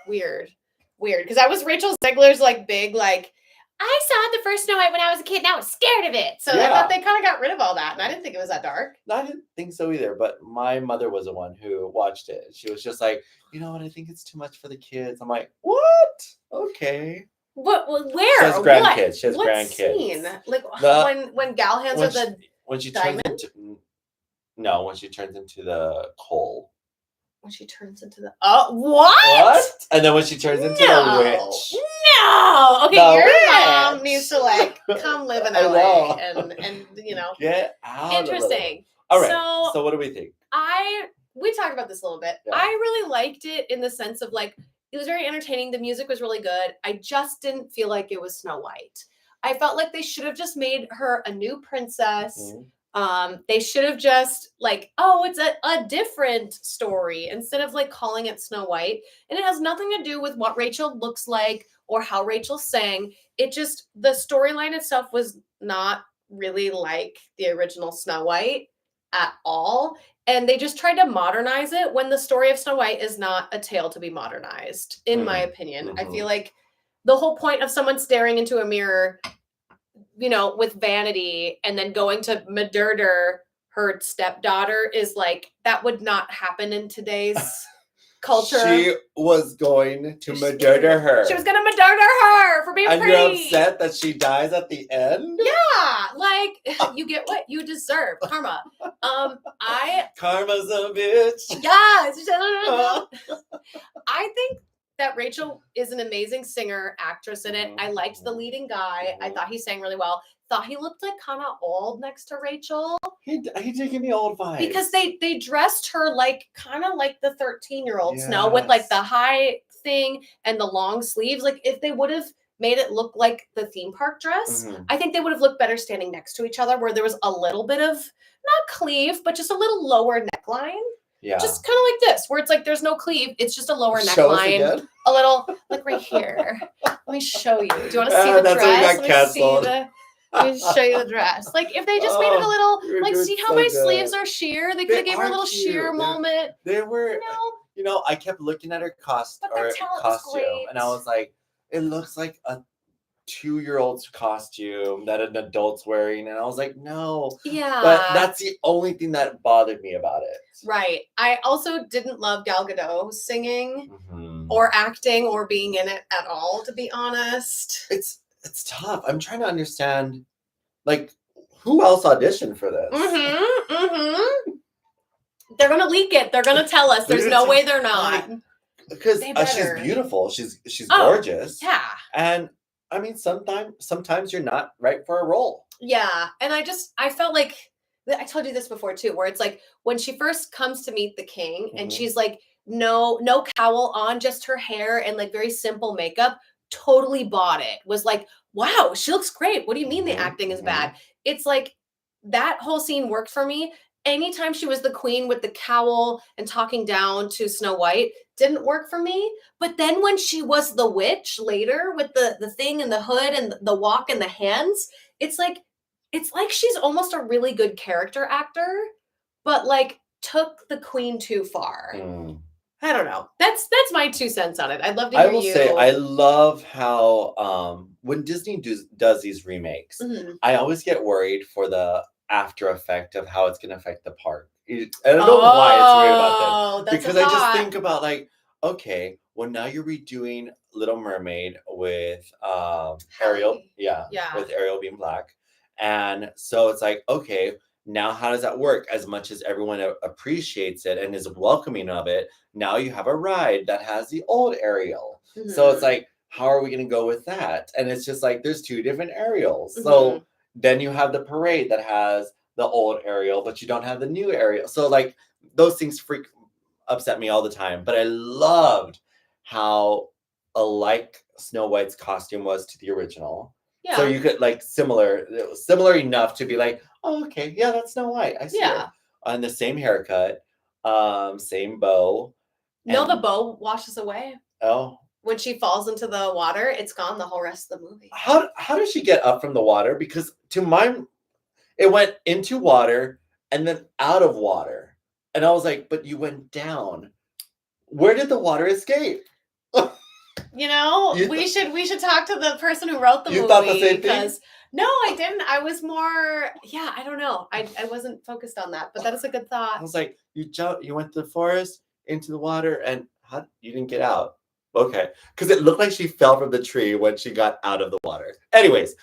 Weird. Because I was Rachel Zegler's like big like I saw the first Snow White when I was a kid and I was scared of it. So I thought they kind of got rid of all that. And I didn't think it was that dark. No, I didn't think so either. But my mother was the one who watched it. She was just like, you know what? I think it's too much for the kids. I'm like, what? Okay. What? Where? She has grandkids. She has what grandkids. Scene? Like when Gal hands her the when she diamond? turns into the coal. When she turns into the what? And then when she turns into the witch. No. Okay, your mom needs to like come live in LA and you know get out. Interesting. All right. So what do we think? We talked about this a little bit. Yeah. I really liked it in the sense of like it was very entertaining. The music was really good. I just didn't feel like it was Snow White. I felt like they should have just made her a new princess. Mm-hmm. They should have just like, oh, it's a different story instead of like calling it Snow White. And it has nothing to do with what Rachel looks like or how Rachel sang. It just, the storyline itself was not really like the original Snow White at all. And they just tried to modernize it when the story of Snow White is not a tale to be modernized, in my opinion. Mm-hmm. I feel like the whole point of someone staring into a mirror, you know, with vanity and then going to murder her stepdaughter is like, that would not happen in today's culture. She was going to murder her. She was going to murder her for being pretty. And you're upset that she dies at the end? Yeah. Like, you get what you deserve. Karma. Karma's a bitch. Yes. I think that Rachel is an amazing singer, actress in it. I liked the leading guy. I thought he sang really well. Thought he looked like kind of old next to Rachel. He did give me old vibes. Because they dressed her like kind of like the 13-year-old Snow with like the high thing and the long sleeves. Like if they would have made it look like the theme park dress, I think they would have looked better standing next to each other where there was a little bit of, not cleave, but just a little lower neckline. Yeah. Just kind of like this, where it's like there's no sleeve. It's just a lower neckline. A little, like right here. Let me show you. Do you want to see the dress? Let me show you the dress. Like if they just made it a little, like see how my sleeves are sheer? They could have gave her a little sheer moment. They were, you know, I kept looking at her costume, and I was like, it looks like a 2-year-old's costume that an adult's wearing, and I was like, no. Yeah. But that's the only thing that bothered me about it. Right. I also didn't love Gal Gadot singing or acting or being in it at all, to be honest. It's tough. I'm trying to understand, like, who else auditioned for this? They're gonna leak it. They're gonna tell us. There's no way they're not. Because she's beautiful. She's gorgeous. Yeah. And I mean, sometimes you're not right for a role. Yeah. And I felt like, I told you this before too, where it's like when she first comes to meet the king and she's like, no cowl on, just her hair and like very simple makeup, totally bought it. Was like, wow, she looks great. What do you mean the acting is bad? It's like that whole scene worked for me. Anytime she was the queen with the cowl and talking down to Snow White didn't work for me. But then when she was the witch later with the thing and the hood and the walk and the hands, it's like she's almost a really good character actor, but like took the queen too far. I don't know. That's my 2 cents on it. I'd love to hear you. I will say I love how when Disney does these remakes, I always get worried for the after effect of how it's going to affect the park. I don't know why it's weird about that. Because I just think about like, okay, well now you're redoing Little Mermaid with Ariel. Yeah. With Ariel being black. And so it's like, okay, now how does that work? As much as everyone appreciates it and is welcoming of it, now you have a ride that has the old Ariel. So it's like, how are we going to go with that? And it's just like, there's 2 different Ariels. So then you have the parade that has the old Ariel, but you don't have the new Ariel. So like those things upset me all the time. But I loved how alike Snow White's costume was to the original. So you could like similar enough to be like, oh, okay, yeah, that's Snow White. I see her. On the same haircut, same bow. No, the bow washes away. Oh. When she falls into the water, it's gone the whole rest of the movie. How does she get up from the water? Because it went into water and then out of water. And I was like, but you went down. Where did the water escape? You know, we should talk to the person who wrote the movie. You thought the same thing? No, I didn't. I was more, I don't know. I wasn't focused on that, but that is a good thought. I was like, you went to the forest, into the water, and you didn't get out. Okay. Because it looked like she fell from the tree when she got out of the water. Anyways,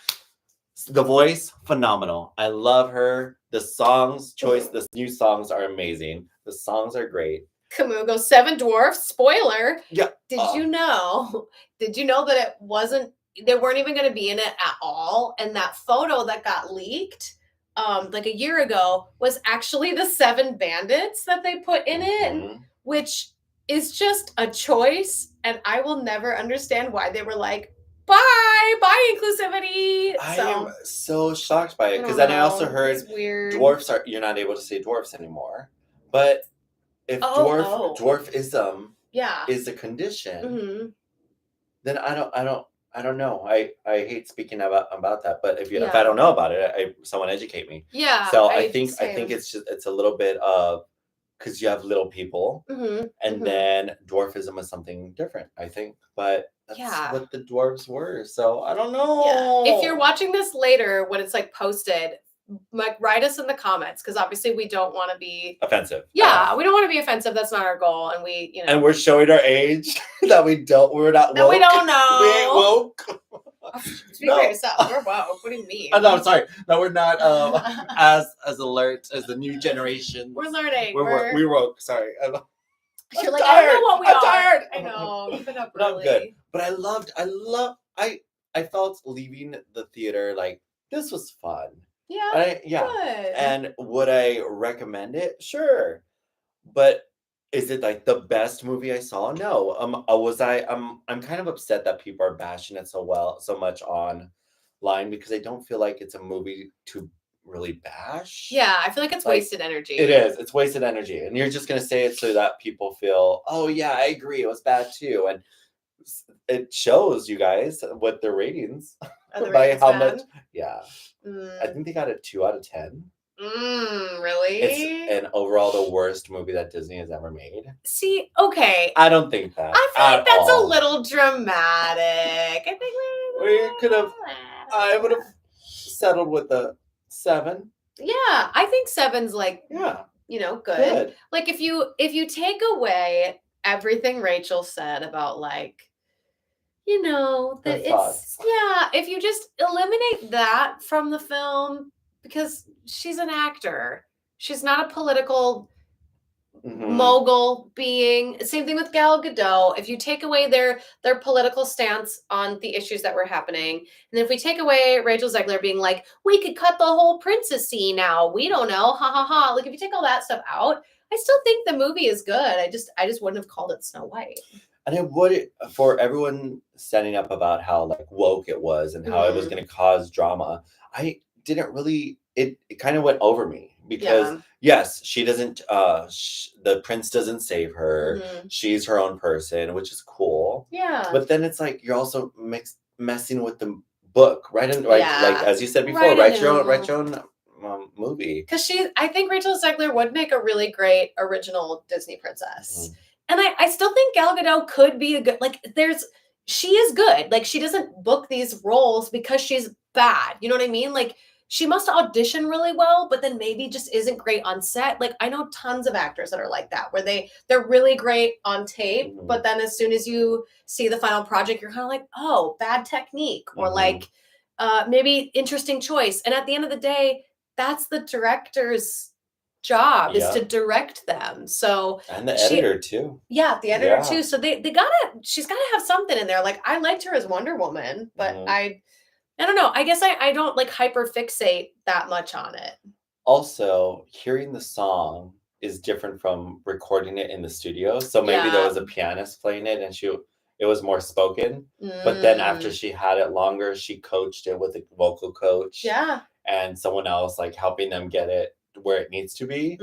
the voice, phenomenal. I love her. The the new songs are amazing. The songs are great. Camus goes 7 dwarfs. Spoiler. Yeah. Did you know that they weren't even going to be in it at all? And that photo that got leaked like a year ago was actually the 7 bandits that they put in it, which is just a choice. And I will never understand why they were like, bye inclusivity. I am so shocked by it because then I also heard dwarfs you're not able to say dwarfs anymore. But if dwarfism is a condition, then I don't know. I hate speaking about that, but if I don't know about it, someone educate me. Yeah. So I think it's a little bit of because you have little people, and then dwarfism is something different. I think, but that's what the dwarves were. So I don't know. Yeah. If you're watching this later when it's like posted, like write us in the comments because obviously we don't want to be offensive. Yeah, we don't want to be offensive. That's not our goal, and and we're showing our age that we're not woke. That we don't know. We ain't woke. Speak for yourself. We're woke. What do you mean? No, I'm sorry. No, we're not as alert as the new generation. We're learning. We're woke. Sorry. You're like, I don't know what we are. Tired. I know. You've been up early. Not good. But I felt leaving the theater like this was fun. Yeah. Good. And would I recommend it? Sure. But is it like the best movie I saw? No. I'm kind of upset that people are bashing it so much online because I don't feel like it's a movie to really bash. Yeah, I feel like it's wasted energy. It is. It's wasted energy. And you're just going to say it so that people feel, oh yeah, I agree. It was bad too. And it shows you guys what their ratings by how much. Yeah. I think they got a 2 out of 10. Really? It's an overall the worst movie that Disney has ever made. See, okay. I don't think that. I feel like that's a little dramatic. I think I would have settled with a 7. Yeah, I think 7's like good. Like if you take away everything Rachel said about like that if you just eliminate that from the film because she's an actor. She's not a political mogul being. Same thing with Gal Gadot. If you take away their political stance on the issues that were happening, and then if we take away Rachel Zegler being like, we could cut the whole princess scene out. We don't know. Ha ha ha. Like if you take all that stuff out, I still think the movie is good. I just wouldn't have called it Snow White. And it would, for everyone setting up about how like woke it was and how it was going to cause drama, I didn't really, it kind of went over me because yes, she doesn't, the prince doesn't save her. She's her own person, which is cool. Yeah. But then it's like, you're also messing with the book, right? Like as you said before, write your own movie. Because I think Rachel Zegler would make a really great original Disney princess. And I still think Gal Gadot could be a good, she is good. Like, she doesn't book these roles because she's bad. You know what I mean? Like, she must audition really well, but then maybe just isn't great on set. Like, I know tons of actors that are like that, where they're really great on tape, but then as soon as you see the final project, you're kind of like, oh, bad technique, or like, maybe interesting choice. And at the end of the day, that's the director's job is to direct them. So and the editor too. Yeah, the editor too. So she's gotta have something in there. Like I liked her as Wonder Woman, but I don't know. I guess I don't like hyper fixate that much on it. Also, hearing the song is different from recording it in the studio. So maybe there was a pianist playing it and it was more spoken. But then after she had it longer, she coached it with a vocal coach. Yeah. And someone else like helping them get it where it needs to be.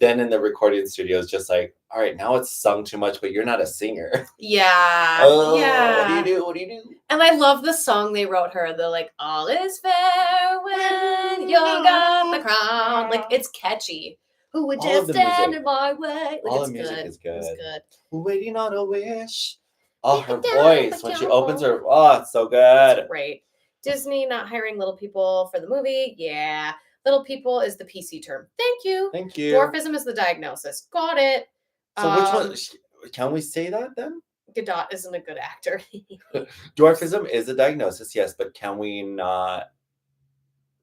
Then in the recording studio, it's just like, all right, now it's sung too much, but you're not a singer. Yeah. Oh, yeah. What do you do? What do you do? And I love the song they wrote her. The like, all is fair when you got the crown. Like, it's catchy. Who would just stand in my way? Like, all the music is good. It's good. Waiting on a wish. Oh, her voice when she opens her. Oh, it's so good. It's great. Disney not hiring little people for the movie. Yeah. Little people is the PC term. Thank you. Thank you. Dwarfism is the diagnosis. Got it. So which one? Can we say that then? Godot isn't a good actor. Dwarfism is a diagnosis, yes, but can we not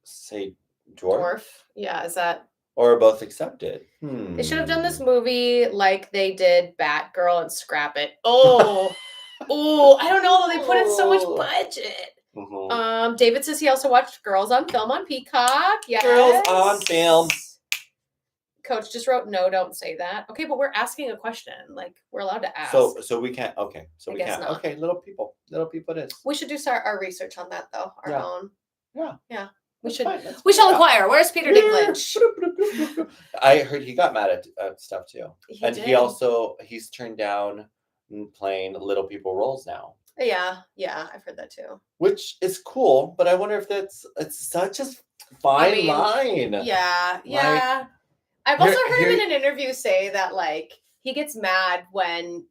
say dwarf? Yeah, is that? Or both accepted? They should have done this movie like they did Batgirl and scrap it. Oh, I don't know. They put in so much budget. David says he also watched Girls on Film on Peacock. Yes. Girls on Film. Coach just wrote, no, don't say that. Okay, but we're asking a question. Like, we're allowed to ask. So we can't. Okay. So I we guess can't. not. Okay, little people it is. We should do our research on that, though. Our own. Yeah. We should. We shall inquire. Where's Peter Dinklage? I heard he got mad at stuff, too. He did. He's turned down playing little people roles now. Yeah, I've heard that too. Which is cool, but I wonder if it's such a fine line. Yeah. Like, I've also heard him in an interview say that like he gets mad when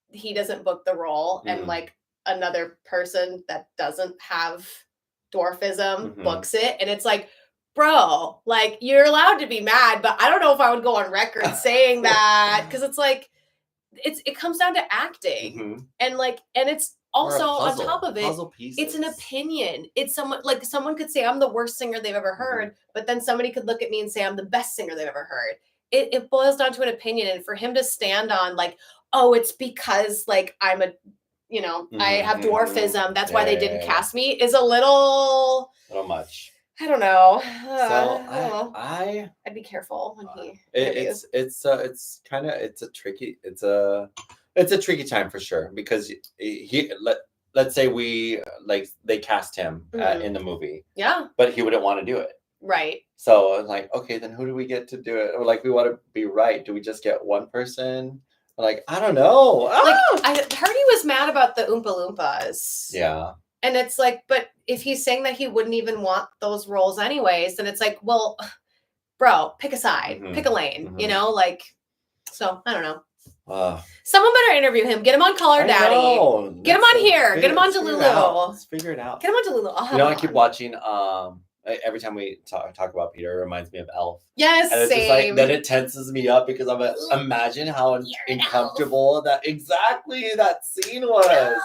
he doesn't book the role and like another person that doesn't have dwarfism books it, and it's like, bro, like you're allowed to be mad, but I don't know if I would go on record saying that because it's like it comes down to acting and it's also on top of it, it's an opinion. It's someone could say I'm the worst singer they've ever heard, but then somebody could look at me and say I'm the best singer they've ever heard. It boils down to an opinion, and for him to stand on like, oh, it's because like I'm a, I have dwarfism. That's why they didn't cast me. Is a little much. I don't know. So I'd be careful when he. It's a tricky time for sure because let's say they cast him in the movie. Yeah. But he wouldn't want to do it. Right. So like, okay, then who do we get to do it? Or like, we want to be right. Do we just get one person? Like, I don't know. Like, I heard he was mad about the Oompa Loompas. Yeah. And it's like, but if he's saying that he wouldn't even want those roles anyways, then it's like, well, bro, pick a side, pick a lane, so I don't know. Someone better interview him. Get him on Call Her Daddy. Get him on here. Get him on Delulu. Let's figure it out. Get him on Delulu. I keep watching, every time we talk about Peter, it reminds me of Elf. Yes, and it's same. Just like, then it tenses me up because I'm imagine how uncomfortable that scene was.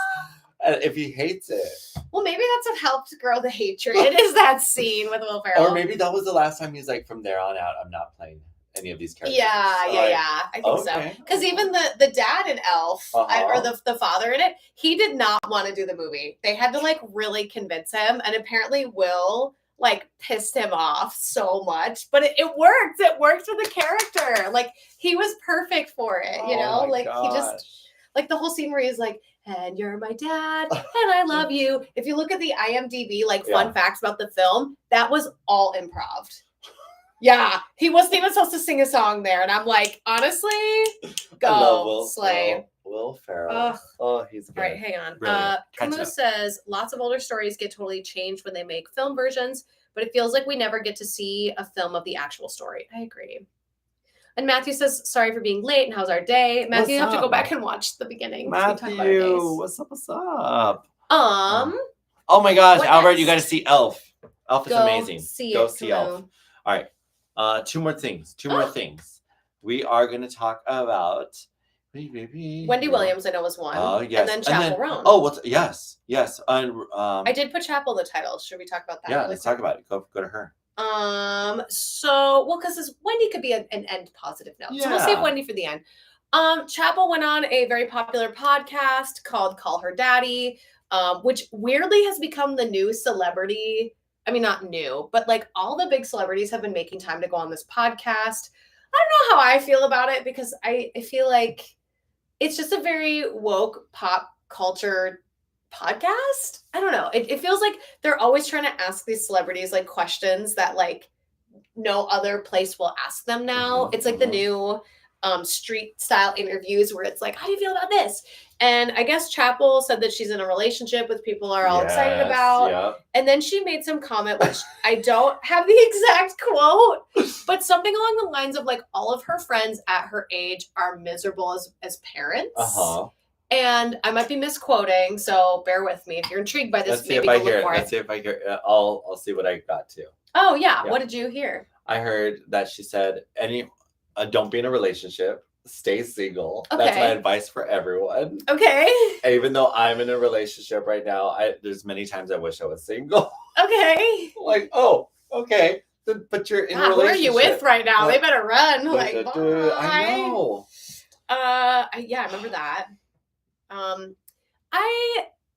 And if he hates it. Well, maybe that's what helped grow the hatred. It is that scene with Will Ferrell. Or maybe that was the last time he's like, from there on out, I'm not playing any of these characters. Yeah. I think so. Because even the dad in Elf, or the father in it, he did not want to do the movie. They had to like really convince him, and apparently Will like pissed him off so much, but it worked. It worked for the character. Like he was perfect for it. Like gosh. He just like the whole scene where he's like, and you're my dad, and I love you. If you look at the IMDb, fun facts about the film, that was all improv. Yeah, he wasn't even supposed to sing a song there, and I'm like, honestly, go slay. Will Ferrell. Oh, he's good. All right, hang on. Kumu says lots of older stories get totally changed when they make film versions, but it feels like we never get to see a film of the actual story. I agree. And Matthew says, sorry for being late, and how's our day? Matthew, you have to go back and watch the beginning. Matthew, what's up? Oh my gosh, Albert, you got to see Elf. Elf is amazing. Go see Elf. All right. Two more things. We are going to talk about Wendy Williams, I know, was one. Oh, yes. And then Chapple Roan. Oh, yes. And I did put Chapel the title. Should we talk about that? Yeah, let's talk about it. Go to her. Because Wendy could be an end positive note. Yeah. So we'll save Wendy for the end. Chapel went on a very popular podcast called Call Her Daddy, which weirdly has become the new celebrity. I mean, not new, but like all the big celebrities have been making time to go on this podcast. I don't know how I feel about it because I feel like it's just a very woke pop culture podcast. I don't know. It feels like they're always trying to ask these celebrities like questions that like no other place will ask them now. It's like the new street style interviews where it's like, how do you feel about this? And I guess Chapel said that she's in a relationship with people are all excited about. Yep. And then she made some comment, which I don't have the exact quote, but something along the lines of like all of her friends at her age are miserable as parents. And I might be misquoting, so bear with me. If you're intrigued by this, maybe go look for it. Let's see if I hear it. I'll see what I got to. Oh, yeah. What did you hear? I heard that she said, don't be in a relationship. Stay single. Okay. That's my advice for everyone. Okay. Even though I'm in a relationship right now, there's many times I wish I was single. Okay. Like, oh, okay. But you're in a relationship. Who are you with right now? They better run. Like, bye. I know. Yeah, I remember that. I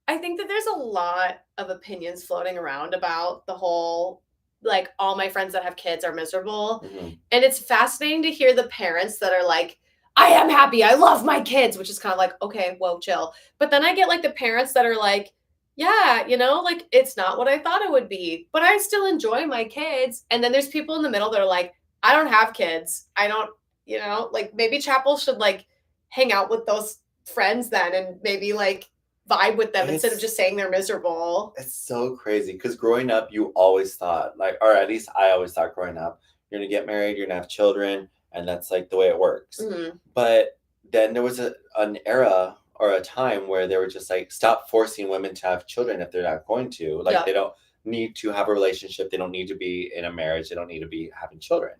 think that there's a lot of opinions floating around about the whole, like, all my friends that have kids are miserable. And it's fascinating to hear the parents that are like, I am happy, I love my kids, which is kind of like, okay, whoa, chill. But then I get like the parents that are like, yeah, like it's not what I thought it would be, but I still enjoy my kids. And then there's people in the middle that are like, I don't have kids. I don't, like maybe Chapel should like hang out with those friends then and maybe like vibe with them instead of just saying they're miserable. It's so crazy because growing up, you always thought like, or at least I always thought growing up, you're gonna get married, you're gonna have children, and that's like the way it works. But then there was an era or a time where they were just like, stop forcing women to have children if they're not going to. Like they don't need to have a relationship, they don't need to be in a marriage, they don't need to be having children.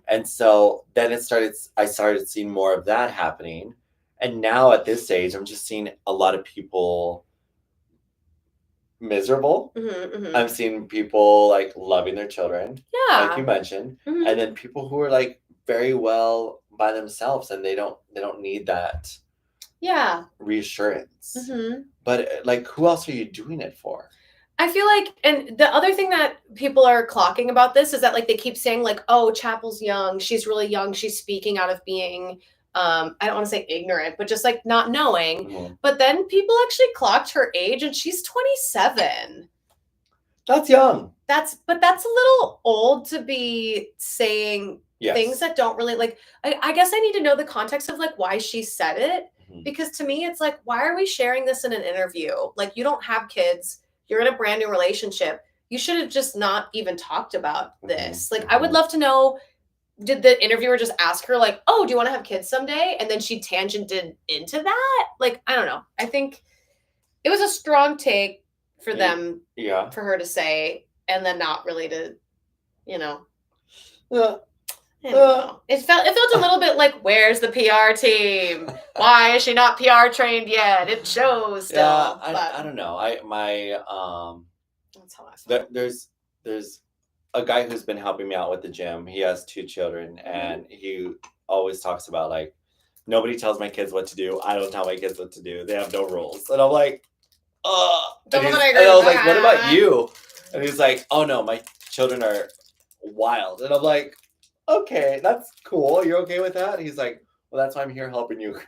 And so then I started seeing more of that happening. And now at this age, I'm just seeing a lot of people miserable. I'm seeing people like loving their children, like you mentioned, and then people who are like very well by themselves and they don't need that reassurance. But like, who else are you doing it for? I feel like, and the other thing that people are clocking about this is that like they keep saying like, oh, Chapel's young, she's really young, she's speaking out of being I don't want to say ignorant, but just like not knowing. But then people actually clocked her age and she's 27. That's young. That's a little old to be saying things that don't really like, I guess I need to know the context of like why she said it. Because to me, it's like, why are we sharing this in an interview? Like, you don't have kids, you're in a brand new relationship. You should have just not even talked about this. Like, I would love to know, did the interviewer just ask her like, oh, do you want to have kids someday? And then she tangented into that? Like, I don't know. I think it was a strong take for them, for her to say, and then not really to, It felt a little bit like, where's the PR team? Why is she not PR trained yet? It shows still. Yeah, I don't know. That's how I feel. There's a guy who's been helping me out with the gym. He has 2 children, and he always talks about like, nobody tells my kids what to do. I don't tell my kids what to do. They have no rules. And I'm like, and I was like, what about you? And he's like, oh no, my children are wild. And I'm like, okay, that's cool. You're okay with that? And he's like, well, that's why I'm here helping you.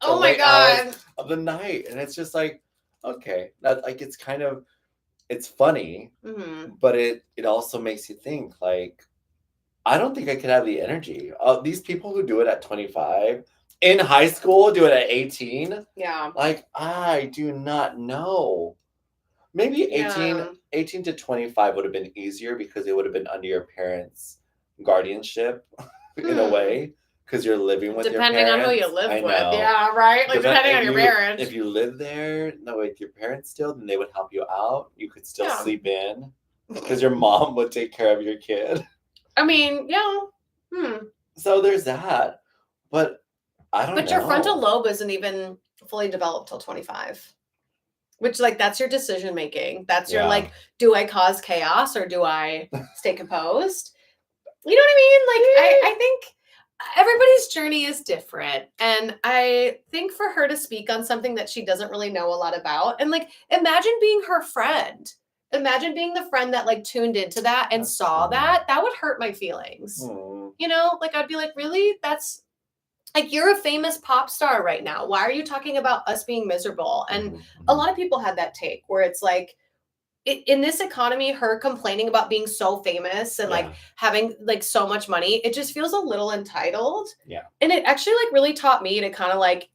Oh my God. Of the night. And it's just like, okay, that like, it's funny, but it also makes you think like, I don't think I could have the energy. These people who do it at 25 in high school do it at 18. Yeah. Like, I do not know. Maybe 18 to 25 would have been easier because it would have been under your parents' guardianship in a way. Because you're living with your parents. Depending on who you live with. Yeah, right? Like, depending on your marriage. If you live there with your parents still, then they would help you out. You could still sleep in. Because your mom would take care of your kid. I mean, So there's that. But I don't know. But your frontal lobe isn't even fully developed till 25. Which, like, that's your decision making. That's your, like, do I cause chaos or do I stay composed? You know what I mean? Like, I think everybody's journey is different. And I think for her to speak on something that she doesn't really know a lot about, and like, imagine being her friend. Imagine being the friend that like tuned into that and saw that would hurt my feelings. Like, I'd be like, really? That's Like, you're a famous pop star right now. Why are you talking about us being miserable? And a lot of people had that take where it's like, in this economy, her complaining about being so famous and like having like so much money, it just feels a little entitled. Yeah. And it actually like really taught me to kind of like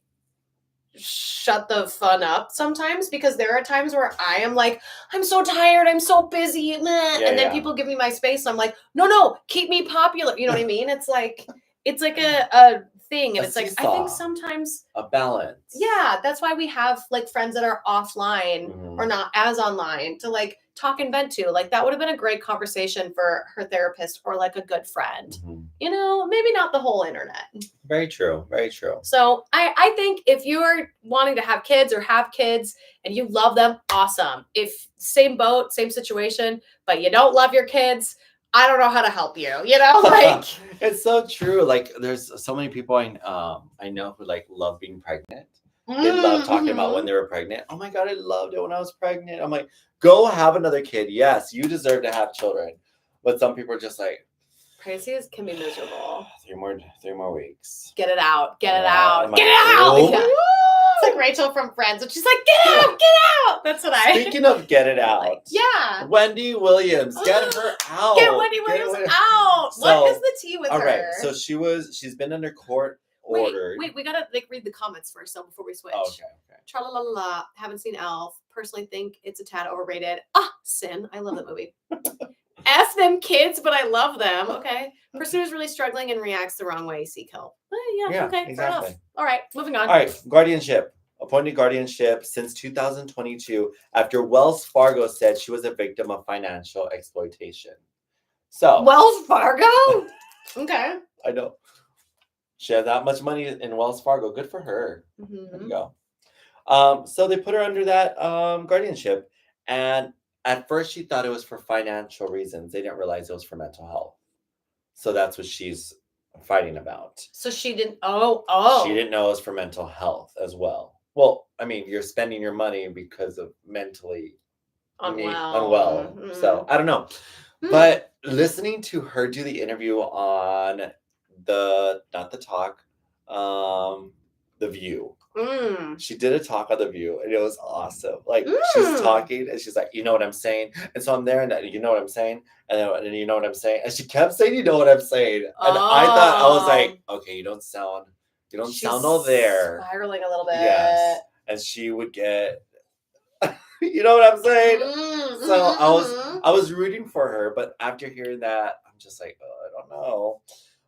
shut the fun up sometimes, because there are times where I am like, I'm so tired, I'm so busy, and then people give me my space. I'm like, no, keep me popular. You know what I mean? It's like a thing, and it's like, I think sometimes a balance. Yeah, that's why we have like friends that are offline or not as online to like talk and vent to. Like, that would have been a great conversation for her therapist or like a good friend. You know, maybe not the whole internet. Very true. Very true. So I think if you're wanting to have kids or have kids and you love them, awesome. If same boat, same situation, but you don't love your kids, I don't know how to help you. You know, like it's so true. Like, there's so many people I know who like love being pregnant. They love talking about when they were pregnant. Oh my God, I loved it when I was pregnant. I'm like, go have another kid. Yes, you deserve to have children. But some people are just like, pregnancies can be miserable. 3 more weeks. Get it out. Get it out. Get it out. Yeah. It's like Rachel from Friends, and she's like, get out, get out. That's what Speaking of get it out. Like, yeah. Wendy Williams. Get her out. Get Wendy Williams out. So, what is the tea with her? All right. So she's been under court ordered. Wait, we gotta like read the comments first, so before we switch. Okay. Tra-la-la-la. Haven't seen Elf. Personally think it's a tad overrated. Sin. I love that movie. F them kids, but I love them. Okay. Person who's really struggling and reacts the wrong way, seek help. Yeah, okay, exactly. Fair enough. All right, moving on. All right, guardianship. Appointed guardianship since 2022 after Wells Fargo said she was a victim of financial exploitation. So Wells Fargo? Okay. I know. She had that much money in Wells Fargo. Good for her. There you go. So they put her under that guardianship, and at first she thought it was for financial reasons. They didn't realize it was for mental health. So that's what she's fighting about. So she didn't. Oh. She didn't know it was for mental health as well. Well, I mean, you're spending your money because of mentally unwell. So I don't know. But listening to her do the interview on The View. She did a talk on The View, and it was awesome. Like, she's talking, and she's like, you know what I'm saying? And so I'm there, and you know what I'm saying? And then you know what I'm saying? And she kept saying, you know what I'm saying? And I thought, I was like, okay, you don't sound all there. Spiraling a little bit. Yes. And she would get, you know what I'm saying? So I was rooting for her, but after hearing that, I'm just like, oh, I don't know.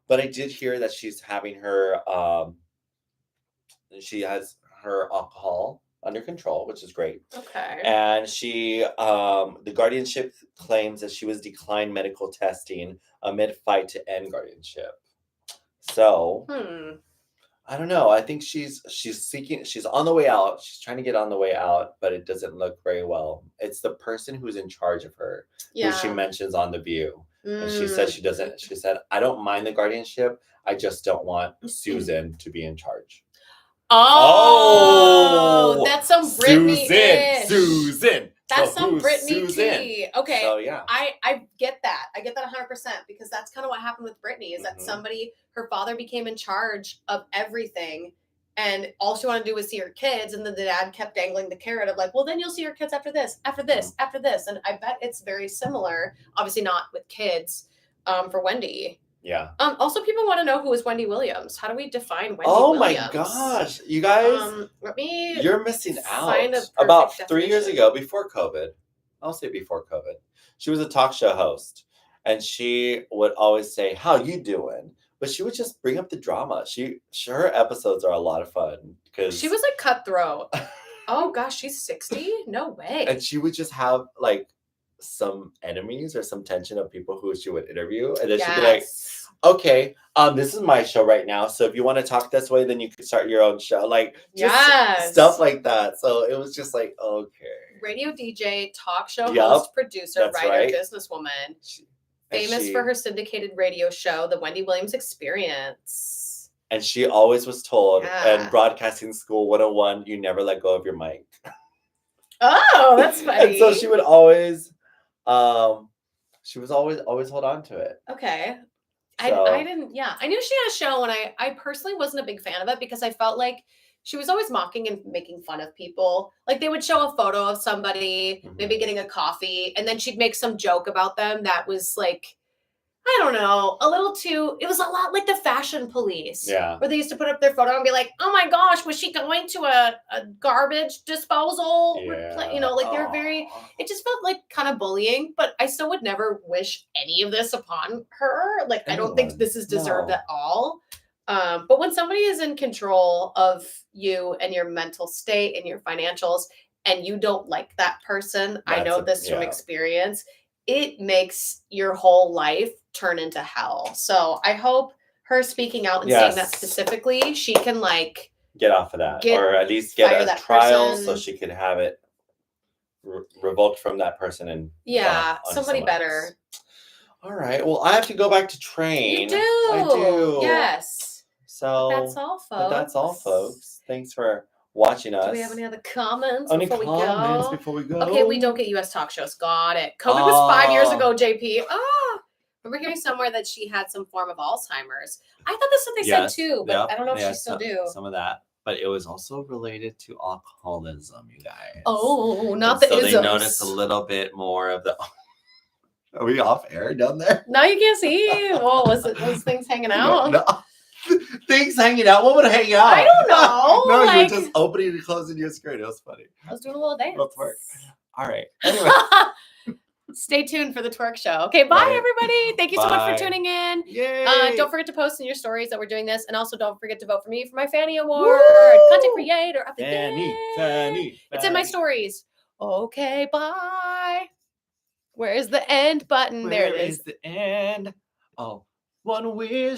But I did hear that she's having her, she has her alcohol under control, which is great. Okay. And she, the guardianship claims that she was declined medical testing amid fight to end guardianship. So, I don't know. I think she's on the way out. She's trying to get on the way out, but it doesn't look very well. It's the person who's in charge of her, who she mentions on The View. And she said she said, I don't mind the guardianship. I just don't want Susan to be in charge. Oh, that's some Britney. Susan. That's some Britney tea. Okay. So, yeah. I get that. I get that 100%, because that's kind of what happened with Britney, is that her father became in charge of everything, and all she wanted to do was see her kids, and then the dad kept dangling the carrot of like, well, then you'll see your kids after this, after this, after this. And I bet it's very similar, obviously not with kids, for Wendy. Yeah. Also, people want to know who is Wendy Williams. How do we define Wendy Williams? Oh my gosh, you guys! You're missing out. About 3 years ago, before COVID, I'll say before COVID, she was a talk show host, and she would always say, "How you doing?" But she would just bring up the drama. Her episodes are a lot of fun because she was like cutthroat. Oh gosh, she's 60? No way. And she would just have like some enemies or some tension of people who she would interview, and then she'd be like, okay, this is my show right now, so if you want to talk this way, then you can start your own show, like just stuff like that. So it was just like, okay, radio DJ, talk show host, producer, writer, businesswoman, famous for her syndicated radio show, The Wendy Williams Experience. And she always was told, and Broadcasting School 101, you never let go of your mic. Oh, that's funny. And so she would always always hold on to it. Okay. I didn't. Yeah, I knew she had a show, and I personally wasn't a big fan of it because I felt like she was always mocking and making fun of people. Like they would show a photo of somebody, maybe getting a coffee, and then she'd make some joke about them that was like, I don't know, a little too. It was a lot like the Fashion Police, where they used to put up their photo and be like, "Oh my gosh, was she going to a garbage disposal?" You know, like they're very. It just felt like kind of bullying, but I still would never wish any of this upon her. Like I don't think this is deserved at all. But when somebody is in control of you and your mental state and your financials, and you don't like that person, I know this from experience. It makes your whole life turn into hell. So I hope her speaking out and saying that specifically, she can like get off of that, or at least get a trial person. So she could have it revoked from that person and somebody better. All right. Well, I have to go back to train. You do. I do. Yes. So but that's all, folks. Thanks for watching us. Do we have any other comments before we go? Okay, we don't get U.S. talk shows. Got it. COVID was 5 years ago, JP. Remember hearing somewhere that she had some form of Alzheimer's. I thought that's what they said too, but I don't know if she still do. Some of that. But it was also related to alcoholism, you guys. Oh, not the isms. So they noticed a little bit more of the... Are we off air down there? No, you can't see. Whoa, was it those things hanging out? No. Things hanging out. What would hang out? I don't know. No, you were just opening and closing your skirt. It was funny. I was doing a little dance. Let's twerk. All right. Anyway. Stay tuned for the twerk show. Okay, bye everybody. Thank you so much for tuning in. Yay. Don't forget to post in your stories that we're doing this, and also don't forget to vote for me for my Fanny Award. Content creator of the Fanny. It's in my stories. Okay, bye. Where's the end button? There it is. Where is the end? Oh, one wish.